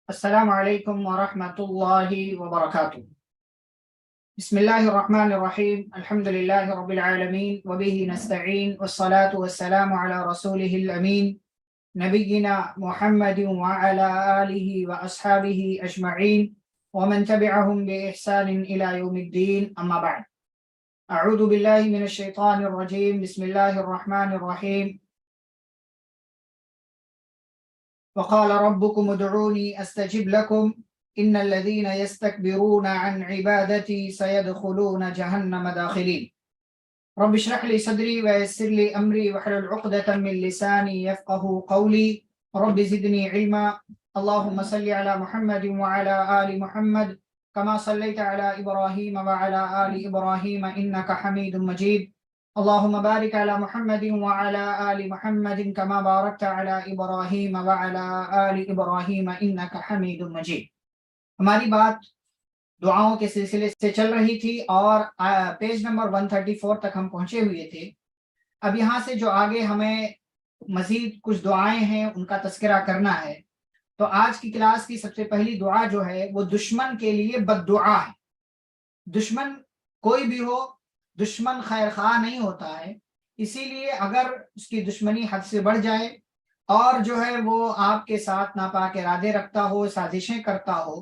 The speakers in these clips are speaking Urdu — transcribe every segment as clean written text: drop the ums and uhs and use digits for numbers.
السلام علیکم ورحمۃ اللہ وبرکاتہ۔ بسم اللہ الرحمن الرحیم، الحمد للہ رب العالمین وبہ نستعین والصلاة والسلام علی رسولہ الامین نبینا محمد وعلی آلہ واصحابہ اجمعین ومن تبعهم بإحسان الى یوم الدین، اما بعد۔ اعوذ باللہ من الشیطان الرجیم، بسم اللہ الرحمن الرحیم۔ وقال ربكم ادعوني استجب لكم ان الذين يستكبرون عن عبادتي سيدخلون جهنم داخلين۔ رب اشرح لي صدري ويسر لي امري واحلل عقدة من لساني يفقهوا قولي، رب زدني علما۔ اللهم صل على محمد وعلى آل محمد كما صليت على ابراهيم وعلى آل ابراهيم انك حميد مجيد۔ اللهم بارك على محمد وعلى آل محمد كما باركت على إبراهيم وعلى آل إبراهيم إنك حميد مجيد۔ ہماری بات دعاؤں کے سلسلے سے چل رہی تھی اور پیج نمبر 134 تک ہم پہنچے ہوئے تھے۔ اب یہاں سے جو آگے ہمیں مزید کچھ دعائیں ہیں ان کا تذکرہ کرنا ہے، تو آج کی کلاس کی سب سے پہلی دعا جو ہے وہ دشمن کے لیے بد دعا ہے۔ دشمن کوئی بھی ہو، دشمن خیر خواہ نہیں ہوتا ہے، اسی لیے اگر اس کی دشمنی حد سے بڑھ جائے اور جو ہے وہ آپ کے ساتھ ناپاک ارادے رکھتا ہو، سازشیں کرتا ہو،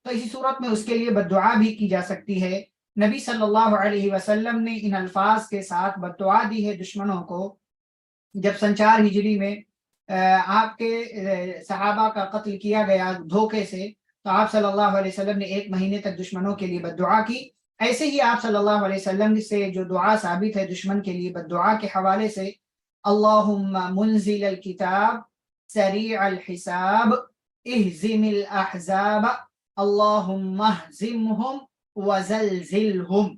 تو اسی صورت میں اس کے لیے بد دعا بھی کی جا سکتی ہے۔ نبی صلی اللہ علیہ وسلم نے ان الفاظ کے ساتھ بد دعا دی ہے دشمنوں کو۔ جب سن 4 ہجری میں آپ کے صحابہ کا قتل کیا گیا دھوکے سے، تو آپ صلی اللہ علیہ وسلم نے 1 مہینے تک دشمنوں کے لیے بد دعا کی۔ ایسے ہی آپ صلی اللہ علیہ وسلم سے جو دعا ثابت ہے دشمن کے لیے بد دعا کے حوالے سے، اللہم منزل الکتاب سریع الحساب اہزم الاحزاب اللہم اہزمہم وزلزلہم۔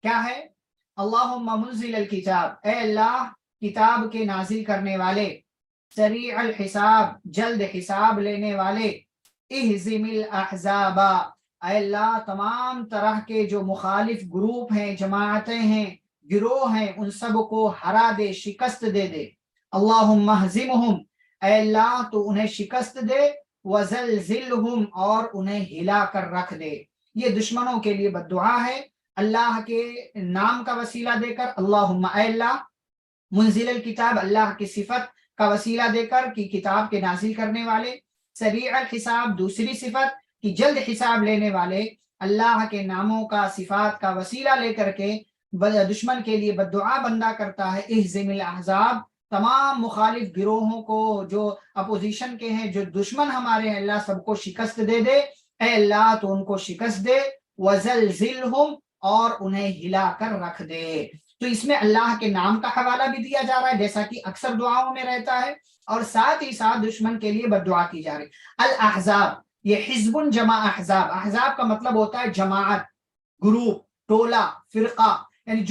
کیا ہے؟ اللہم منزل الکتاب، اے اللہ کتاب کے نازل کرنے والے، سریع الحساب جلد حساب لینے والے، اہزم الاحزاب اے اللہ تمام طرح کے جو مخالف گروپ ہیں، جماعتیں ہیں، گروہ ہیں، ان سب کو ہرا دے، شکست دے دے۔ اللہم اہزمہم، اے اللہ تو انہیں شکست دے، وزلزلہم اور انہیں ہلا کر رکھ دے۔ یہ دشمنوں کے لیے بد دعا ہے۔ اللہ کے نام کا وسیلہ دے کر، اللہم اے اللہ، منزل الکتاب اللہ کی صفت کا وسیلہ دے کر کہ کتاب کے نازل کرنے والے، سریع الحساب دوسری صفت کہ جلد حساب لینے والے، اللہ کے ناموں کا صفات کا وسیلہ لے کر کے دشمن کے لیے بد دعا بندہ کرتا ہے۔ اہزم الاحزاب، تمام مخالف گروہوں کو جو اپوزیشن کے ہیں، جو دشمن ہمارے ہیں، اللہ سب کو شکست دے دے، اے اللہ تو ان کو شکست دے، وزلزلہم اور انہیں ہلا کر رکھ دے۔ تو اس میں اللہ کے نام کا حوالہ بھی دیا جا رہا ہے جیسا کہ اکثر دعاؤں میں رہتا ہے، اور ساتھ ہی ساتھ دشمن کے لیے بد دعا کی جا رہی۔ الاحزاب، یہ حزب جمع احزاب، احزاب کا مطلب ہوتا ہے جماعت، گروپ، ٹولہ، فرقہ، یعنی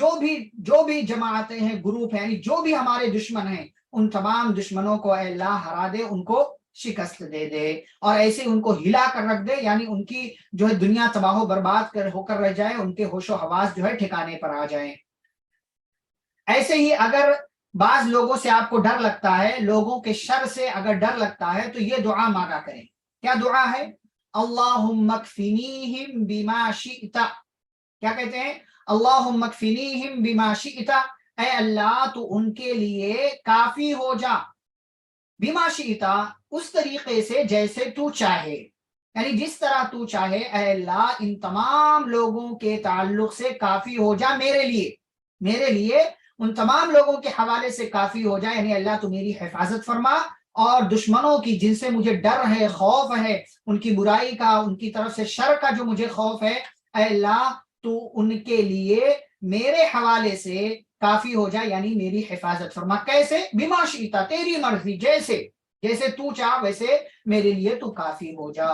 جو بھی جماعتیں ہیں، گروپ ہیں، یعنی جو بھی ہمارے دشمن ہیں، ان تمام دشمنوں کو اے اللہ ہرا دے، ان کو شکست دے دے، اور ایسے ان کو ہلا کر رکھ دے، یعنی ان کی جو ہے دنیا تباہ و برباد ہو کر رہ جائے، ان کے ہوش و حواس جو ہے ٹھکانے پر آ جائیں۔ ایسے ہی اگر بعض لوگوں سے آپ کو ڈر لگتا ہے، لوگوں کے شر سے اگر ڈر لگتا ہے، تو یہ دعا مانگا کریں۔ کیا دعا ہے؟ اللہم اکفنیہم بما شئت۔ کیا کہتے ہیں؟ اللہم اکفنیہم بما شئت، اے اللہ تو ان کے لیے کافی ہو جا، بما شئت اس طریقے سے جیسے تو چاہے، یعنی جس طرح تو چاہے اے اللہ ان تمام لوگوں کے تعلق سے کافی ہو جا، میرے لیے ان تمام لوگوں کے حوالے سے کافی ہو جائے، یعنی اللہ تو میری حفاظت فرما، اور دشمنوں کی جن سے مجھے ڈر ہے، خوف ہے، ان کی برائی کا، ان کی طرف سے شر کا جو مجھے خوف ہے، اے اللہ تو ان کے لیے میرے حوالے سے کافی ہو جائے، یعنی میری حفاظت فرما۔ کیسے؟ بما شئت، تیری مرضی، جیسے تو چاہ ویسے میرے لیے تو کافی ہو جا۔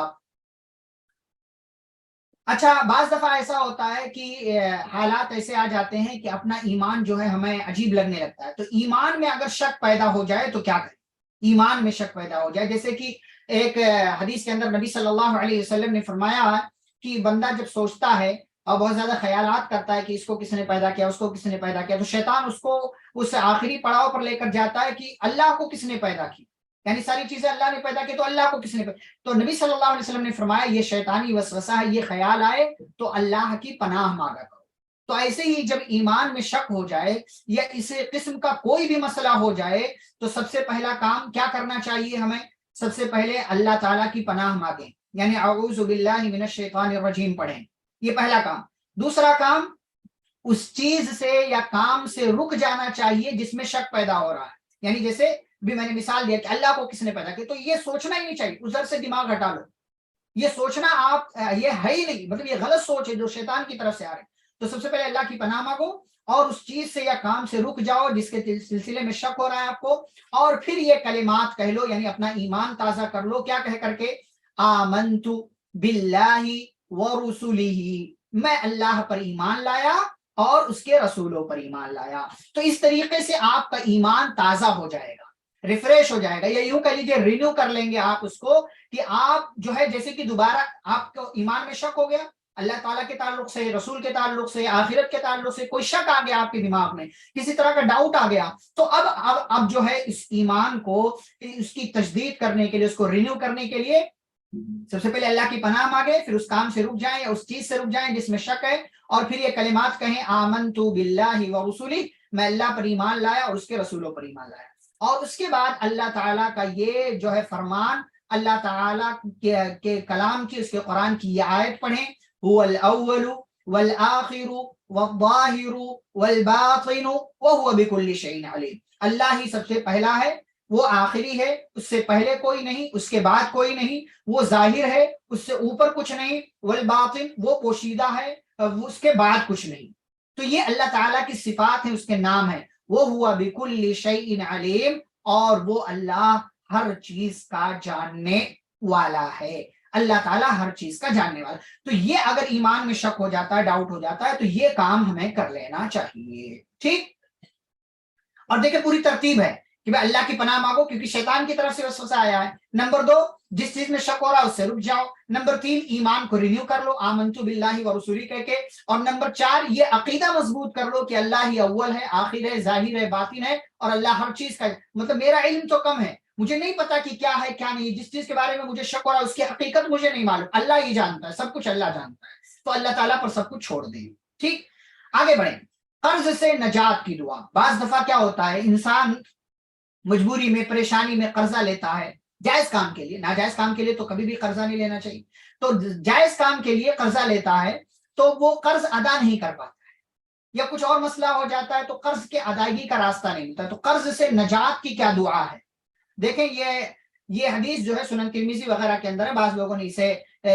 اچھا، بعض دفعہ ایسا ہوتا ہے کہ حالات ایسے آ جاتے ہیں کہ اپنا ایمان جو ہے ہمیں عجیب لگنے لگتا ہے، تو ایمان میں اگر شک پیدا ہو جائے تو کیا کریں؟ ایمان میں شک پیدا ہو جائے، جیسے کہ ایک حدیث کے اندر نبی صلی اللہ علیہ وسلم نے فرمایا کہ بندہ جب سوچتا ہے اور بہت زیادہ خیالات کرتا ہے کہ اس کو کس نے پیدا کیا، اس کو کس نے پیدا کیا، تو شیطان اس کو اس آخری پڑاؤ پر لے کر جاتا ہے کہ اللہ کو کس نے پیدا کی۔ یعنی ساری چیزیں اللہ نے پیدا کی تو اللہ کو کس نے پیدا؟ تو نبی صلی اللہ علیہ وسلم نے فرمایا یہ شیطانی وسوسہ ہے، یہ خیال آئے تو اللہ کی پناہ مانگا کرو۔ تو ایسے ہی جب ایمان میں شک ہو جائے یا اس قسم کا کوئی بھی مسئلہ ہو جائے تو سب سے پہلا کام کیا کرنا چاہیے ہمیں؟ سب سے پہلے اللہ تعالیٰ کی پناہ مانگیں، یعنی اعوذ باللہ من الشیطان الرجیم پڑھیں، یہ پہلا کام۔ دوسرا کام، اس چیز سے یا کام سے رک جانا چاہیے جس میں شک پیدا ہو رہا ہے، یعنی جیسے بھی میں نے مثال دیا کہ اللہ کو کس نے پیدا کیا، تو یہ سوچنا ہی نہیں چاہیے، ادھر سے دماغ ہٹا لو، یہ سوچنا آپ یہ ہے ہی نہیں، مطلب یہ غلط سوچ ہے جو شیطان کی طرف سے آ رہے ہیں۔ تو سب سے پہلے اللہ کی پناہ مانگو اور اس چیز سے یا کام سے رک جاؤ جس کے سلسلے میں شک ہو رہا ہے آپ کو، اور پھر یہ کلمات کہہ لو، یعنی اپنا ایمان تازہ کر لو، کیا کہہ کر کے؟ آمنت باللہ ورسلہ، میں اللہ پر ایمان لایا اور اس کے رسولوں پر ایمان لایا۔ تو اس طریقے سے آپ کا ایمان تازہ ہو جائے گا، ریفریش ہو جائے گا، یا یوں کہہ لیجیے رینیو کر لیں گے آپ اس کو، کہ آپ جو ہے جیسے کہ دوبارہ آپ کو ایمان میں شک ہو گیا، اللہ تعالیٰ کے تعلق سے، رسول کے تعلق سے، آخرت کے تعلق سے کوئی شک آ گیا آپ کے دماغ میں، کسی طرح کا ڈاؤٹ آ گیا، تو اب جو ہے اس ایمان کو، اس کی تجدید کرنے کے لیے، اس کو رینیو کرنے کے لیے سب سے پہلے اللہ کی پناہ مانگے، پھر اس کام سے رک جائیں یا اس چیز سے رک جائیں جس میں شک ہے، اور پھر یہ کلمات کہیں آمنت باللہ ورسلہ، میں اللہ پر ایمان لایا اور اس کے رسولوں پر ایمان لایا۔ اور اس کے بعد اللہ تعالیٰ کا یہ جو ہے فرمان، اللہ تعالیٰ کے کلام کی، اس کے قرآن کی یہ آیت پڑھیں، هو الاول والآخر والظاہر والباطن وهو بكل شيء علیم، اللہ ہی سب سے پہلا ہے، وہ آخری ہے، اس سے پہلے کوئی نہیں، اس کے بعد کوئی نہیں، وہ ظاہر ہے، اس سے اوپر کچھ نہیں، والباطن، وہ پوشیدہ ہے، اس کے بعد کچھ نہیں۔ تو یہ اللہ تعالیٰ کی صفات ہیں، اس کے نام ہیں، وہ ہوا بکل شیء علیم، اور وہ اللہ ہر چیز کا جاننے والا ہے، اللہ تعالیٰ ہر چیز کا جاننے والا۔ تو یہ اگر ایمان میں شک ہو جاتا ہے، ڈاؤٹ ہو جاتا ہے، تو یہ کام ہمیں کر لینا چاہیے، ٹھیک۔ اور دیکھیں پوری ترتیب ہے کہ بھائی اللہ کی پناہ مانگو کیونکہ شیطان کی طرف سے وسوسہ آیا ہے۔ نمبر 2، جس چیز میں شک ہو رہا ہے اس سے رک جاؤ۔ نمبر 3، ایمان کو رینیو کر لو آمنت باللہ ورسولہ کہہ کے۔ اور نمبر 4، یہ عقیدہ مضبوط کر لو کہ اللہ ہی اول ہے، آخر ہے، ظاہر ہے، باطن ہے، اور اللہ ہر چیز کا ہے۔ مطلب میرا علم تو کم ہے، مجھے نہیں پتا کہ کیا ہے کیا نہیں، جس چیز کے بارے میں مجھے شک ہو رہا ہے اس کی حقیقت مجھے نہیں معلوم، اللہ ہی جانتا ہے، سب کچھ اللہ جانتا ہے، تو اللہ تعالیٰ پر سب کچھ چھوڑ دیں، ٹھیک۔ آگے بڑھیں، قرض سے نجات کی دعا۔ بعض دفعہ کیا ہوتا ہے، انسان مجبوری میں، پریشانی میں قرضہ لیتا ہے جائز کام کے لیے، ناجائز کام کے لیے تو کبھی بھی قرضہ نہیں لینا چاہیے، تو جائز کام کے لیے قرضہ لیتا ہے تو وہ قرض ادا نہیں کر پاتا ہے، یا کچھ اور مسئلہ ہو جاتا ہے تو قرض کے ادائیگی کا راستہ نہیں ملتا، تو قرض سے نجات کی کیا دعا ہے؟ دیکھیں یہ حدیث جو ہے سنن ترمذی وغیرہ کے اندر ہے، بعض لوگوں نے اسے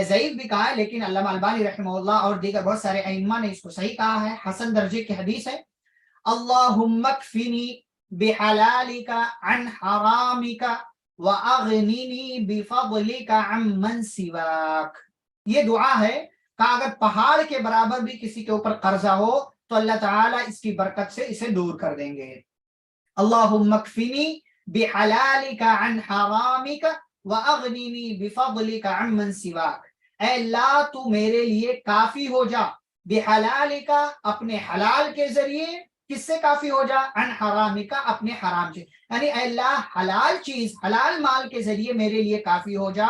ضعیف بھی کہا ہے، لیکن علامہ البانی رحمہ اللہ اور دیگر بہت سارے ائمہ نے اس کو صحیح کہا ہے، حسن درجے کی حدیث ہے۔ اللہم اکفنی بحلالک عن حرامک وَأَغْنِنِي بِفَضْلِكَ عَمَّنْ سِوَاكَ، یہ دعا ہے کہ اگر پہاڑ کے برابر بھی کسی کے اوپر قرضہ ہو تو اللہ تعالیٰ اس کی برکت سے اسے دور کر دیں گے۔ اللہم اکفنی بحلالک عن حرامک وَأَغْنِنِي بِفَضْلِكَ عَمَّنْ سِوَاكَ، اے اللہ تو میرے لیے کافی ہو جا، بحلالک اپنے حلال کے ذریعے، کس سے کافی ہو جا؟ عن حرامک اپنے حرام سے، یعنی اے اللہ حلال چیز، حلال مال کے ذریعے میرے لیے کافی ہو جا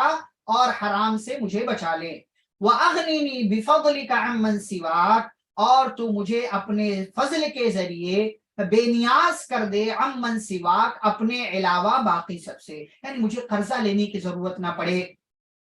اور حرام سے مجھے بچا لے۔ وَأَغْنِنِي بِفَضْلِكَ عَمَّنْ سِوَاكَ، اور تو مجھے اپنے فضل کے ذریعے بے نیاز کر دے، عَمَّنْ سِوَاكَ اپنے علاوہ باقی سب سے، یعنی مجھے قرضہ لینے کی ضرورت نہ پڑے،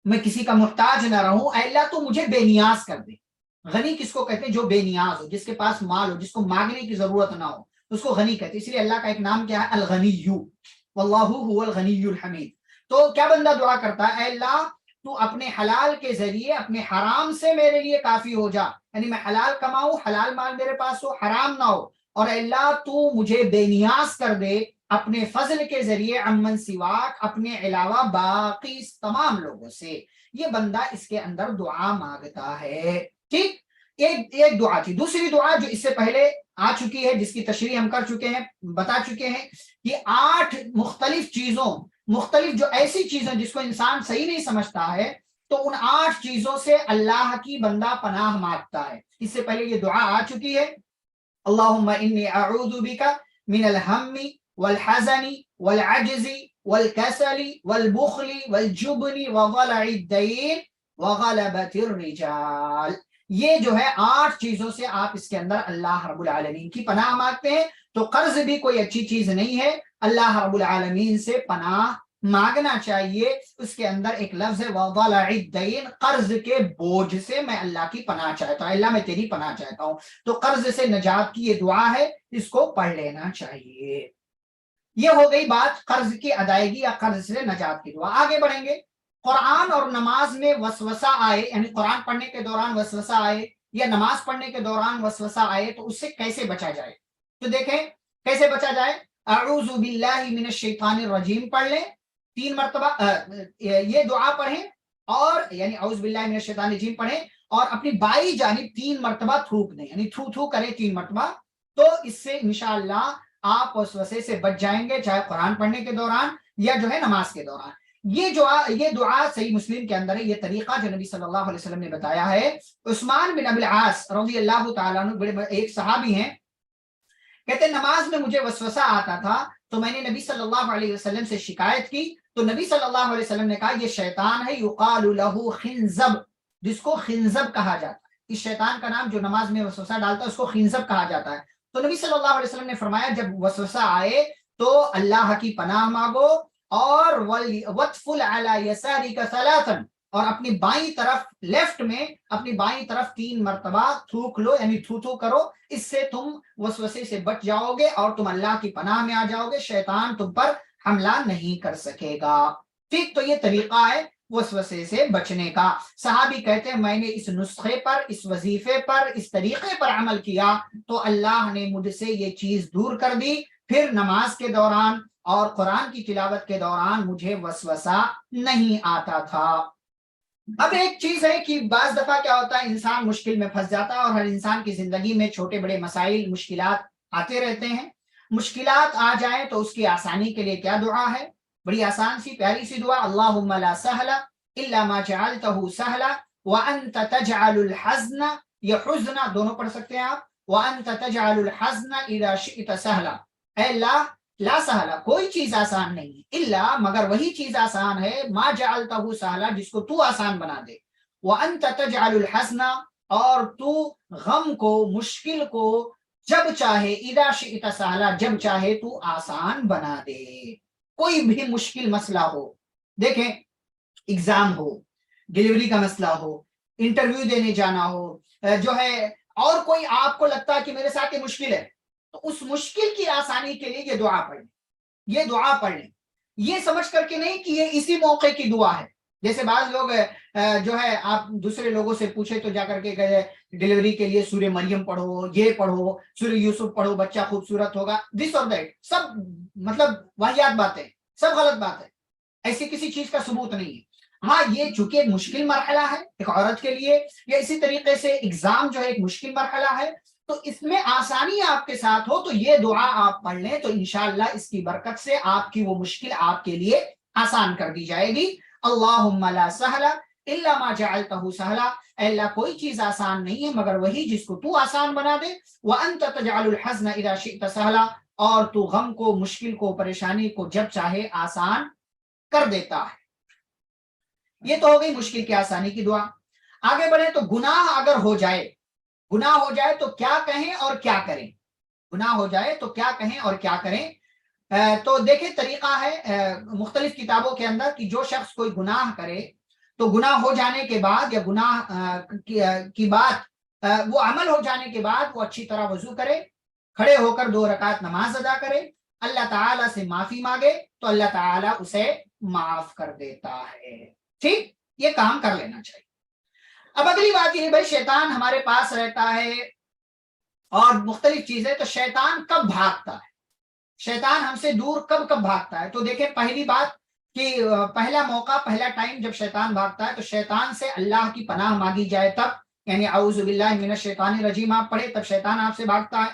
میں کسی کا محتاج نہ رہوں، اے اللہ تو مجھے بے نیاز کر دے۔ غنی کس کو کہتے ہیں؟ جو بے نیاز ہو، جس کے پاس مال ہو، جس کو مانگنے کی ضرورت نہ ہو، اس کو غنی کہتے ہیں۔ اس لیے اللہ کا ایک نام کیا ہے؟ الغنی، واللہ هو الغنی الحمید۔ تو کیا بندہ دعا کرتا ہے؟ اے اللہ تو اپنے حلال کے ذریعے اپنے حرام سے میرے لیے کافی ہو جا، یعنی میں حلال کماؤں، حلال مال میرے پاس ہو، حرام نہ ہو، اور اے اللہ تو مجھے بے نیاز کر دے اپنے فضل کے ذریعے، عمن سواک اپنے علاوہ باقی تمام لوگوں سے۔ یہ بندہ اس کے اندر دعا مانگتا ہے، ٹھیک۔ ایک دعا تھی۔ دوسری دعا جو اس سے پہلے آ چکی ہے، جس کی تشریح ہم کر چکے ہیں، بتا چکے ہیں، کہ 8 مختلف چیزوں، مختلف جو ایسی چیزیں جس کو انسان صحیح نہیں سمجھتا ہے، تو ان 8 چیزوں سے اللہ کی بندہ پناہ مانگتا ہے۔ اس سے پہلے یہ دعا آ چکی ہے، اللہم انی اعوذ بک من الہم والحزن والعجز والکسل والبخل والجبن وضلع الدین وغلبۃ الرجال. یہ جو ہے 8 چیزوں سے آپ اس کے اندر اللہ رب العالمین کی پناہ مانگتے ہیں. تو قرض بھی کوئی اچھی چیز نہیں ہے، اللہ رب العالمین سے پناہ مانگنا چاہیے. اس کے اندر ایک لفظ ہے وضلع الدین، قرض کے بوجھ سے میں اللہ کی پناہ چاہتا ہوں، اللہ میں تیری پناہ چاہتا ہوں. تو قرض سے نجات کی یہ دعا ہے، اس کو پڑھ لینا چاہیے. یہ ہو گئی بات قرض کی ادائیگی یا قرض سے نجات کی دعا. آگے بڑھیں گے. قرآن اور نماز میں وسوسہ آئے، یعنی قرآن پڑھنے کے دوران وسوسہ آئے یا نماز پڑھنے کے دوران وسوسہ آئے تو اس سے کیسے بچا جائے. تو دیکھیں کیسے بچا جائے. اعوذ باللہ من الشیطان الرجیم پڑھ لیں 3 مرتبہ، یہ دعا پڑھیں، اور یعنی اعوذ باللہ من الشیطان الرجیم پڑھیں اور اپنی بائیں جانب 3 مرتبہ تھوک دیں، یعنی تھو تھو کریں 3 مرتبہ. تو اس سے انشاءاللہ آپ وسوسے سے بچ جائیں گے، چاہے قرآن پڑھنے کے دوران یا جو ہے نماز کے دوران. یہ دعا صحیح مسلم کے اندر ہے. یہ طریقہ جو نبی صلی اللہ علیہ وسلم نے بتایا ہے. عثمان بن ابی العاص رضی اللہ تعالیٰ عنہ بڑے ایک صحابی ہیں، کہتے ہیں نماز میں مجھے وسوسہ آتا تھا تو میں نے نبی صلی اللہ علیہ وسلم سے شکایت کی. تو نبی صلی اللہ علیہ وسلم نے کہا یہ شیطان ہے، یقال له خنزب، جس کو خنزب کہا جاتا ہے. اس شیطان کا نام جو نماز میں وسوسہ ڈالتا ہے اس کو خنزب کہا جاتا ہے. تو نبی صلی اللہ علیہ وسلم نے فرمایا جب وسوسہ آئے تو اللہ کی پناہ مانگو، اور وَتْفُلْ عَلَى يَسَارِكَ ثَلَاثًا، اور اپنی بائیں طرف لیفٹ میں اپنی بائیں طرف 3 مرتبہ تھوک لو، یعنی تھو تھو کرو. اس سے تم وسوسے سے بچ جاؤ گے اور تم اللہ کی پناہ میں آ جاؤ گے، شیطان تم پر حملہ نہیں کر سکے گا. ٹھیک، تو یہ طریقہ ہے وسوسے سے بچنے کا. صحابی کہتے ہیں میں نے اس نسخے پر، اس وظیفے پر، اس طریقے پر عمل کیا تو اللہ نے مجھ سے یہ چیز دور کر دی. پھر نماز کے دوران اور قرآن کی تلاوت کے دوران مجھے وسوسہ نہیں آتا تھا. اب ایک چیز ہے کہ بعض دفعہ کیا ہوتا ہے انسان مشکل میں پھنس جاتا ہے، اور ہر انسان کی زندگی میں چھوٹے بڑے مسائل مشکلات آتے رہتے ہیں. مشکلات آ جائیں تو اس کی آسانی کے لیے کیا دعا ہے؟ بڑی آسان سی پیاری سی دعا، اللہم لا سہل الا ما جعلتہ سہلا وانت تجعل الحزن، یہ حزن دونوں پڑھ سکتے ہیں آپ، وانت تجعل الحزن اذا شئت سہلا. اے اللہ لا سہلا، کوئی چیز آسان نہیں ہے، الا مگر وہی چیز آسان ہے، ما جعلتہ سہلا جس کو تو آسان بنا دے، وانت تجعل الحزن اور تو غم کو مشکل کو جب چاہے، اذا شئت سہلا جب چاہے تو آسان بنا دے. کوئی بھی مشکل مسئلہ ہو، دیکھیں ایگزام ہو، ڈلیوری کا مسئلہ ہو، انٹرویو دینے جانا ہو، جو ہے اور کوئی آپ کو لگتا ہے کہ میرے ساتھ یہ مشکل ہے، تو اس مشکل کی آسانی کے لیے یہ دعا پڑھ لیں. یہ دعا پڑھ لیں، یہ سمجھ کر کے نہیں کہ یہ اسی موقع کی دعا ہے. جیسے بعض لوگ جو ہے آپ دوسرے لوگوں سے پوچھے تو جا کر کے کہے ڈلیوری کے لیے سورہ مریم پڑھو، یہ پڑھو، سورہ یوسف پڑھو، بچہ خوبصورت ہوگا، دس اور دیٹ، سب مطلب واہیات باتیں، سب غلط بات ہے. ایسی کسی چیز کا ثبوت نہیں ہے. ہاں یہ چونکہ ایک مشکل مرحلہ ہے ایک عورت کے لیے، یا اسی طریقے سے ایگزام جو ہے ایک مشکل مرحلہ ہے، تو اس میں آسانی آپ کے ساتھ ہو تو یہ دعا آپ پڑھ لیں تو انشاءاللہ اس کی برکت سے آپ کی وہ مشکل آپ کے لیے آسان کر دی جائے گی. اللہم لا سہل الا ما جعلتہ سہلا، اے اللہ کوئی چیز آسان نہیں ہے مگر وہی جس کو تو آسان بنا دے. وانت تجعل الحزن اذا شئت سہلا، اور تو غم کو، مشکل کو، پریشانی کو جب چاہے آسان کر دیتا ہے. یہ تو ہو گئی مشکل کی آسانی کی دعا. آگے بڑھیں تو گناہ اگر ہو جائے، گناہ ہو جائے تو کیا کہیں اور کیا کریں. گناہ ہو جائے تو کیا کہیں اور کیا کریں. تو دیکھیں طریقہ ہے مختلف کتابوں کے اندر کہ جو شخص کوئی گناہ کرے تو گناہ ہو جانے کے بعد یا گناہ کی بات وہ عمل ہو جانے کے بعد وہ اچھی طرح وضو کرے، کھڑے ہو کر 2 رکعت نماز ادا کرے، اللہ تعالیٰ سے معافی مانگے تو اللہ تعالیٰ اسے معاف کر دیتا ہے. ٹھیک، یہ کام کر لینا چاہیے. اب اگلی بات یہ ہے بھائی شیطان ہمارے پاس رہتا ہے اور مختلف چیزیں، تو شیطان کب بھاگتا ہے، شیطان ہم سے دور کب کب بھاگتا ہے. تو دیکھیں پہلی بات کہ پہلا موقع، پہلا ٹائم جب شیطان بھاگتا ہے تو شیطان سے اللہ کی پناہ مانگی جائے تب، یعنی اعوذ باللہ من الشیطان الرجیم آپ پڑھے تب شیطان آپ سے بھاگتا ہے.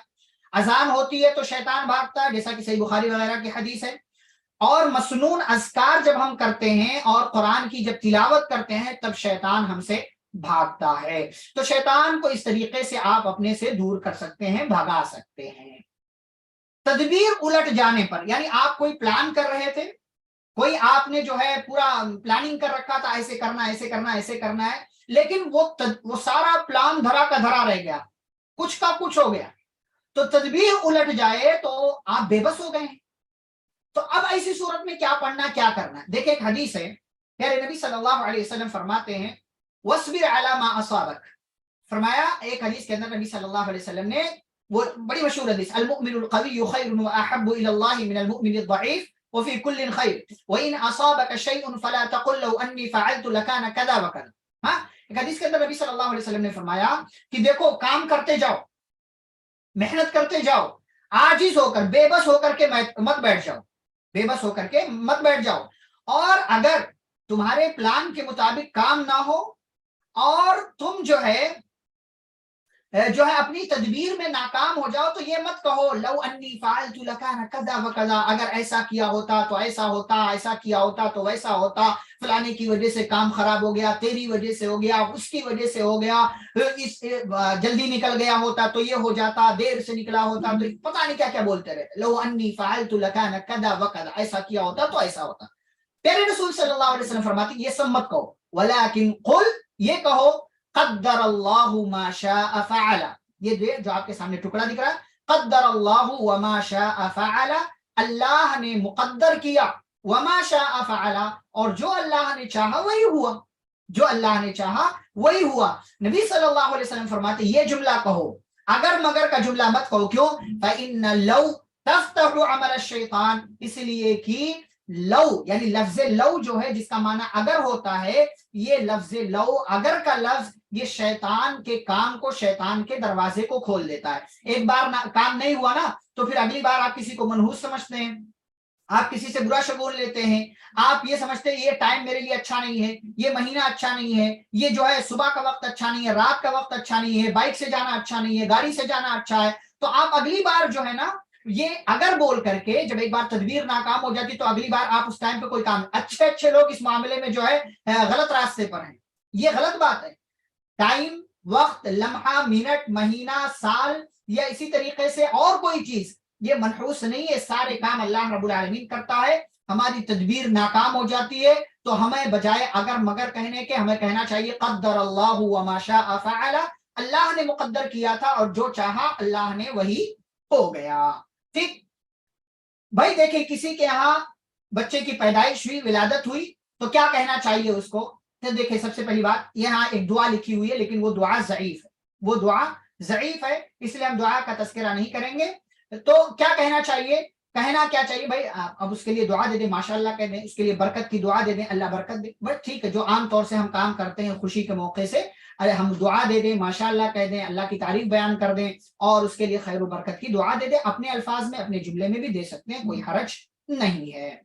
اذان ہوتی ہے تو شیطان بھاگتا ہے جیسا کہ صحیح بخاری وغیرہ کی حدیث ہے. اور مسنون اذکار جب ہم کرتے ہیں اور قرآن کی جب تلاوت کرتے ہیں تب شیطان ہم سے بھاگتا ہے. تو شیطان کو اس طریقے سے آپ اپنے سے دور کر سکتے ہیں، بھگا سکتے ہیں. تدبیر الٹ جانے پر، یعنی آپ کوئی پلان کر رہے تھے کوئی آپ نے جو ہے پورا پلاننگ کر رکھا تھا ایسے کرنا ایسے کرنا ایسے کرنا ہے، لیکن وہ سارا پلان دھرا کا دھرا رہ گیا، کچھ کا کچھ ہو گیا، تو تدبیر الٹ جائے تو آپ بے بس ہو گئے ہیں۔ تو اب ایسی صورت میں کیا پڑھنا کیا کرنا ہے؟ دیکھیں ایک حدیث ہے، پیارے نبی صلی اللہ علیہ وسلم فرماتے ہیں وَاصْبِرْ عَلَى مَا أَصَابَكَ، فرمایا ایک حدیث کے اندر نبی صلی اللہ علیہ وسلم نے، وہ بڑی مشہور حدیث، المؤمن القوی خیر واحب الى اللہ من المؤمن الضعیف وفي كل خیر وان اصابك شيء فلا تقل لو انی فعلت لكان كذا وكذا۔ ہاں، ایک حدیث کے اندر نبی صلی اللہ علیہ وسلم نے فرمایا کہ دیکھو کام کرتے جاؤ، محنت کرتے جاؤ، عاجز ہو کر بے بس ہو کر کے مت بیٹھ جاؤ، بے بس ہو کر کے مت بیٹھ جاؤ، اور اگر تمہارے پلان کے مطابق کام نہ ہو اور تم جو ہے اپنی تدبیر میں ناکام ہو جاؤ، تو یہ مت کہو لو انی فعلت لکان کذا وکذا، اگر ایسا کیا ہوتا تو ایسا ہوتا، ایسا کیا ہوتا تو ویسا ہوتا، فلانے کی وجہ سے کام خراب ہو گیا، تیری وجہ سے ہو گیا، اس کی وجہ سے ہو گیا، جلدی نکل گیا ہوتا تو یہ ہو جاتا، دیر سے نکلا ہوتا تو پتہ نہیں کیا کیا بولتے رہتے، لو انی فعلت لکان کذا وکذا، ایسا کیا ہوتا تو ایسا ہوتا۔ پیارے رسول صلی اللہ علیہ وسلم فرماتے یہ سب مت کہو، ولکن قل، یہ کہو قدر اللہ ما شاء فعل، یہ جو آپ کے سامنے ٹکڑا دکھ رہا ہے، قدر اللہ وما شاء فعل، اللہ نے مقدر کیا، وما شاء فعل، اور جو اللہ نے چاہا وہی ہوا، جو اللہ نے چاہا وہی ہوا۔ نبی صلی اللہ علیہ وسلم فرماتے یہ جملہ کہو، اگر مگر کا جملہ مت کہو، کیوں؟ فإن لو تفتح عمل الشیطان، اس لیے کہ لو یعنی لفظ لو جو ہے جس کا معنی اگر ہوتا ہے، یہ لفظ لو اگر کا لفظ یہ شیطان کے کام کو، شیطان کے دروازے کو کھول دیتا ہے۔ ایک بار کام نہیں ہوا نا تو پھر اگلی بار آپ کسی کو منحوس سمجھتے ہیں، آپ کسی سے برا شگون لیتے ہیں، آپ یہ سمجھتے ہیں یہ ٹائم میرے لیے اچھا نہیں ہے، یہ مہینہ اچھا نہیں ہے، یہ جو ہے صبح کا وقت اچھا نہیں ہے، رات کا وقت اچھا نہیں ہے، بائک سے جانا اچھا نہیں ہے، گاڑی سے جانا اچھا ہے، تو آپ اگلی بار جو ہے نا یہ اگر بول کر کے جب ایک بار تدبیر ناکام ہو جاتی تو اگلی بار آپ اس ٹائم پہ کوئی کام، اچھے لوگ اس معاملے میں جو ہے غلط راستے پر ہیں، یہ غلط بات ہے۔ ٹائم، وقت، لمحہ، منٹ، مہینہ، سال یا اسی طریقے سے اور کوئی چیز یہ منحوس نہیں ہے، سارے کام اللہ رب العالمین کرتا ہے۔ ہماری تدبیر ناکام ہو جاتی ہے تو ہمیں بجائے اگر مگر کہنے کے ہمیں کہنا چاہیے قدر اللہ وما شاء فعل، اللہ نے مقدر کیا تھا اور جو چاہا اللہ نے وہی ہو گیا۔ ٹھیک بھائی، دیکھیں کسی کے یہاں بچے کی پیدائش ہوئی، ولادت ہوئی، تو کیا کہنا چاہیے اس کو؟ تو دیکھیں سب سے پہلی بات یہاں ایک دعا لکھی ہوئی ہے، لیکن وہ دعا ضعیف ہے، وہ دعا ضعیف ہے، اس لیے ہم دعا کا تذکرہ نہیں کریں گے۔ تو کیا کہنا چاہیے؟ کہنا کیا چاہیے بھائی؟ اب اس کے لیے دعا دے دیں، ماشاءاللہ کہہ دیں، اس کے لیے برکت کی دعا دے دیں، اللہ برکت دے، بس ٹھیک ہے، جو عام طور سے ہم کام کرتے ہیں خوشی کے موقع سے، ارے ہم دعا دے دیں، ماشاءاللہ کہہ دیں، اللہ کی تعریف بیان کر دیں اور اس کے لیے خیر و برکت کی دعا دے دیں، اپنے الفاظ میں اپنے جملے میں بھی دے سکتے ہیں، کوئی حرج نہیں ہے۔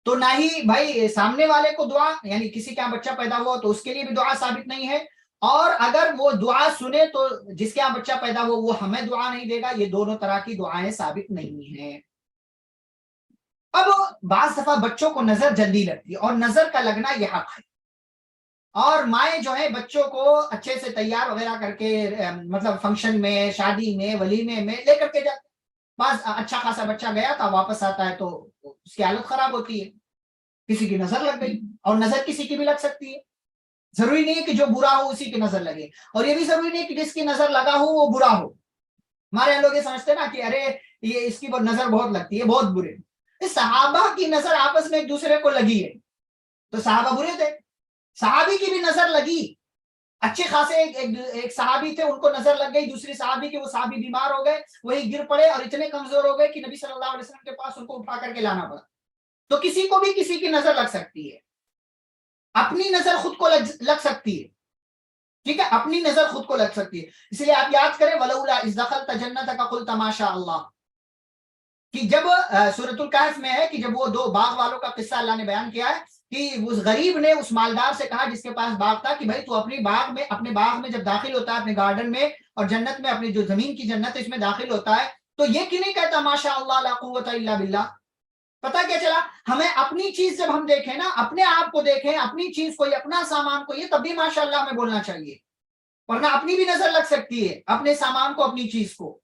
تو نہ ہی بھائی سامنے والے کو دعا، یعنی کسی کا بچہ پیدا ہوا تو اس کے لیے بھی دعا ثابت نہیں ہے، اور اگر وہ دعا سنے تو جس کے یہاں بچہ پیدا ہوا وہ ہمیں دعا نہیں دے گا، یہ دونوں طرح کی دعائیں ثابت نہیں ہیں۔ اب بعض دفعہ بچوں کو نظر جلدی لگتی ہے، اور نظر کا لگنا یہ حق ہے، اور مائیں جو ہے بچوں کو اچھے سے تیار وغیرہ کر کے مطلب فنکشن میں، شادی میں، ولیمے میں لے کر کے جاتے، بعض اچھا خاصا بچہ گیا تھا واپس آتا ہے تو اس کی حالت خراب ہوتی ہے، کسی کی نظر لگ گئی، اور نظر کسی کی بھی لگ سکتی ہے، ضروری نہیں ہے کہ جو برا ہو اسی کی نظر لگے، اور یہ بھی ضروری نہیں کہ جس کی نظر لگا ہو وہ برا ہو۔ ہمارے یہاں لوگ یہ سمجھتے نا کہ ارے یہ اس کی نظر بہت لگتی ہے، بہت برے۔ صحابہ کی نظر آپس میں ایک دوسرے کو لگی ہے تو صحابہ برے تھے، صحابی کی بھی نظر لگی، اچھے خاصے ایک صحابی تھے، ان کو نظر لگ گئی دوسری صحابی کے، وہ صحابی بیمار ہو گئے، وہی گر پڑے اور اتنے کمزور ہو گئے کہ نبی صلی اللہ علیہ وسلم کے پاس ان کو اٹھا کر کے لانا پڑا۔ تو کسی کو بھی کسی کی نظر لگ سکتی ہے، اپنی نظر خود کو لگ سکتی ہے، ٹھیک ہے، اپنی نظر خود کو لگ سکتی ہے، اس لیے آپ یاد کریں وَلَوْلَا إِذْ دَخَلْتَ جَنَّتَكَ قُلْتَ مَا شَاءَ اللَّهُ، کہ جب سورۃ الکہف میں ہے کہ جب وہ دو باغ والوں کا قصہ اللہ نے بیان کیا ہے کہ اس غریب نے اس مالدار سے کہا جس کے پاس باغ تھا کہ بھائی تو اپنے باغ میں جب داخل ہوتا ہے، اپنے گارڈن میں اور جنت میں، اپنی جو زمین کی جنت ہے اس میں داخل ہوتا ہے تو یہ کیوں نہیں کہتا ماشاء اللہ لا قوت الا باللہ؟ پتا کیا چلا؟ ہمیں اپنی چیز جب ہم دیکھیں نا، اپنے آپ کو دیکھیں، اپنی چیز کو، اپنا سامان کو، یہ تب بھی ماشاء اللہ ہمیں بولنا چاہیے، ورنہ اپنی بھی نظر لگ سکتی ہے، اپنے سامان کو، اپنی چیز کو،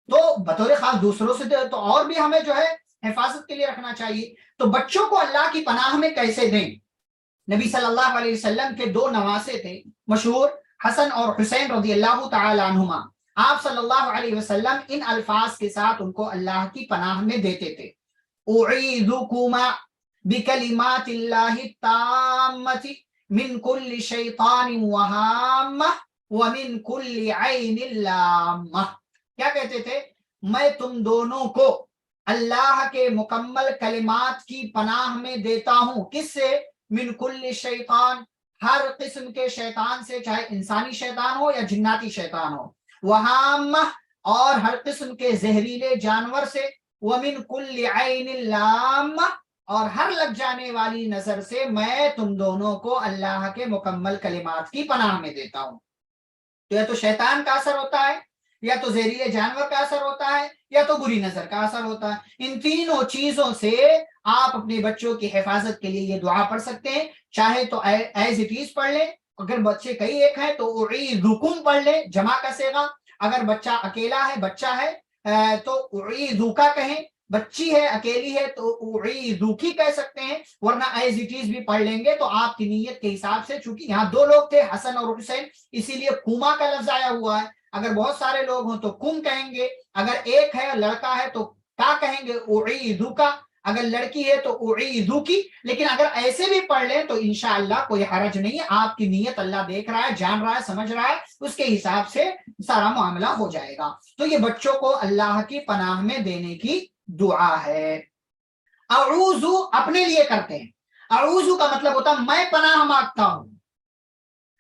تو بطور خاص دوسروں سے تو اور بھی ہمیں جو ہے حفاظت کے لیے رکھنا چاہیے. تو بچوں کو اللہ کی پناہ میں کیسے دیں؟ نبی صلی اللہ علیہ وسلم کے 2 نواسے تھے مشہور، حسن اور حسین رضی اللہ تعالی عنہما. آپ صلی اللہ علیہ وسلم ان الفاظ کے ساتھ ان کو اللہ کی پناہ میں دیتے تھے. اعیذکما بکلمات اللہ التامۃ من کل شیطان وہامہ ومن کل عین لامہ. کیا کہتے تھے؟ میں تم دونوں کو اللہ کے مکمل کلمات کی پناہ میں دیتا ہوں. کس سے؟ من کل شیطان، ہر قسم کے شیطان سے، چاہے انسانی شیطان ہو یا جناتی شیطان ہو. وہامہ، اور ہر قسم کے زہریلے جانور سے. ومن کل عین لامہ، اور ہر لگ جانے والی نظر سے میں تم دونوں کو اللہ کے مکمل کلمات کی پناہ میں دیتا ہوں. تو یا تو شیطان کا اثر ہوتا ہے، یا تو زہریلے جانور کا اثر ہوتا ہے، یا تو بری نظر کا اثر ہوتا ہے. ان تینوں چیزوں سے آپ اپنے بچوں کی حفاظت کے لیے یہ دعا پڑھ سکتے ہیں. چاہے تو ایز اٹ از پڑھ لیں، اگر بچے کئی ایک ہیں تو اعیذکم پڑھ لیں، جمع کا صیغہ. اگر بچہ اکیلا ہے، بچہ ہے تو اعیذکا کہیں، بچی ہے اکیلی ہے تو اعیذکی کہہ سکتے ہیں. ورنہ ایز اٹ از بھی پڑھ لیں گے تو آپ کی نیت کے حساب سے، چونکہ یہاں 2 لوگ تھے حسن اور حسین، اسی لیے کما کا لفظ آیا ہوا ہے. اگر بہت سارے لوگ ہوں تو کم کہیں گے، اگر ایک ہے لڑکا ہے تو کا کہیں گے اعیذکا، اگر لڑکی ہے تو اعیذکی. لیکن اگر ایسے بھی پڑھ لیں تو انشاءاللہ کوئی حرج نہیں ہے. آپ کی نیت اللہ دیکھ رہا ہے، جان رہا ہے، سمجھ رہا ہے، اس کے حساب سے سارا معاملہ ہو جائے گا. تو یہ بچوں کو اللہ کی پناہ میں دینے کی دعا ہے. اعوذ اپنے لیے کرتے ہیں. اعوذ کا مطلب ہوتا ہے میں پناہ مانگتا ہوں.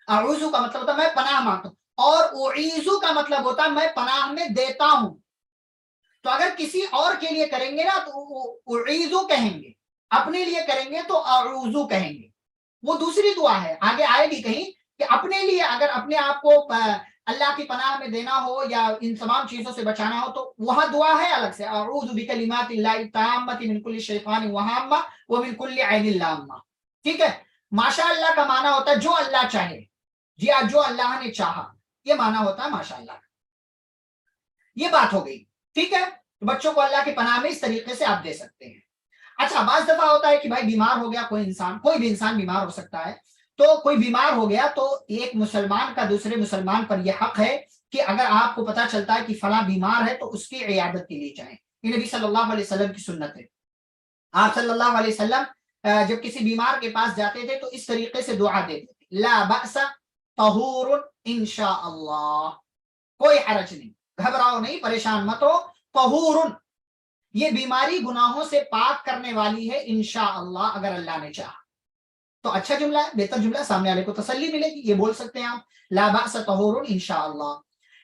اعوذ کا مطلب ہوتا ہے میں پناہ مانگتا ہوں، اور اعیذ کا مطلب ہوتا ہے میں پناہ میں دیتا ہوں. تو اگر کسی اور کے لیے کریں گے نا تو اعیذ کہیں گے، اپنے لیے کریں گے تو اعوذ کہیں گے. وہ دوسری دعا ہے، آگے آئے گی کہیں کہ اپنے لیے اگر اپنے آپ کو اللہ کی پناہ میں دینا ہو یا ان تمام چیزوں سے بچانا ہو تو وہاں دعا ہے الگ سے، اعوذ بکلمات اللہ التامۃ من کل شیطان وہامہ ومن کل عین لامہ. ٹھیک ہے. ماشاء اللہ کا معنی ہوتا ہے جو اللہ چاہے، جی جو اللہ نے چاہا، یہ معنی ہوتا ہے ماشاء اللہ. یہ بات ہو گئی. ٹھیک ہے. بچوں کو اللہ کی پناہ میں اس طریقے سے آپ دے سکتے ہیں. اچھا، بعض دفعہ ہوتا ہے کہ بھائی بیمار ہو گیا کوئی انسان، کوئی بھی انسان بیمار ہو سکتا ہے. تو کوئی بیمار ہو گیا تو ایک مسلمان کا دوسرے مسلمان پر یہ حق ہے کہ اگر آپ کو پتا چلتا ہے کہ فلاں بیمار ہے تو اس کی عیادت کے لیے جائیں. یہ نبی صلی اللہ علیہ وسلم کی سنت ہے. آپ صلی اللہ علیہ وسلم جب کسی بیمار کے پاس جاتے تھے تو اس طریقے سے دعا دیتے تھے، لا بأس طہور انشاء اللہ، کوئی حرج نہیں، گھبراؤ نہیں، پریشان مت ہو. طہور، یہ بیماری گناہوں سے پاک کرنے والی ہے انشاءاللہ، اگر اللہ نے چاہا. تو اچھا جملہ ہے، بہتر جملہ، سامنے والے کو تسلی ملے گی. یہ بول سکتے ہیں آپ، لا بأس طہور انشاءاللہ.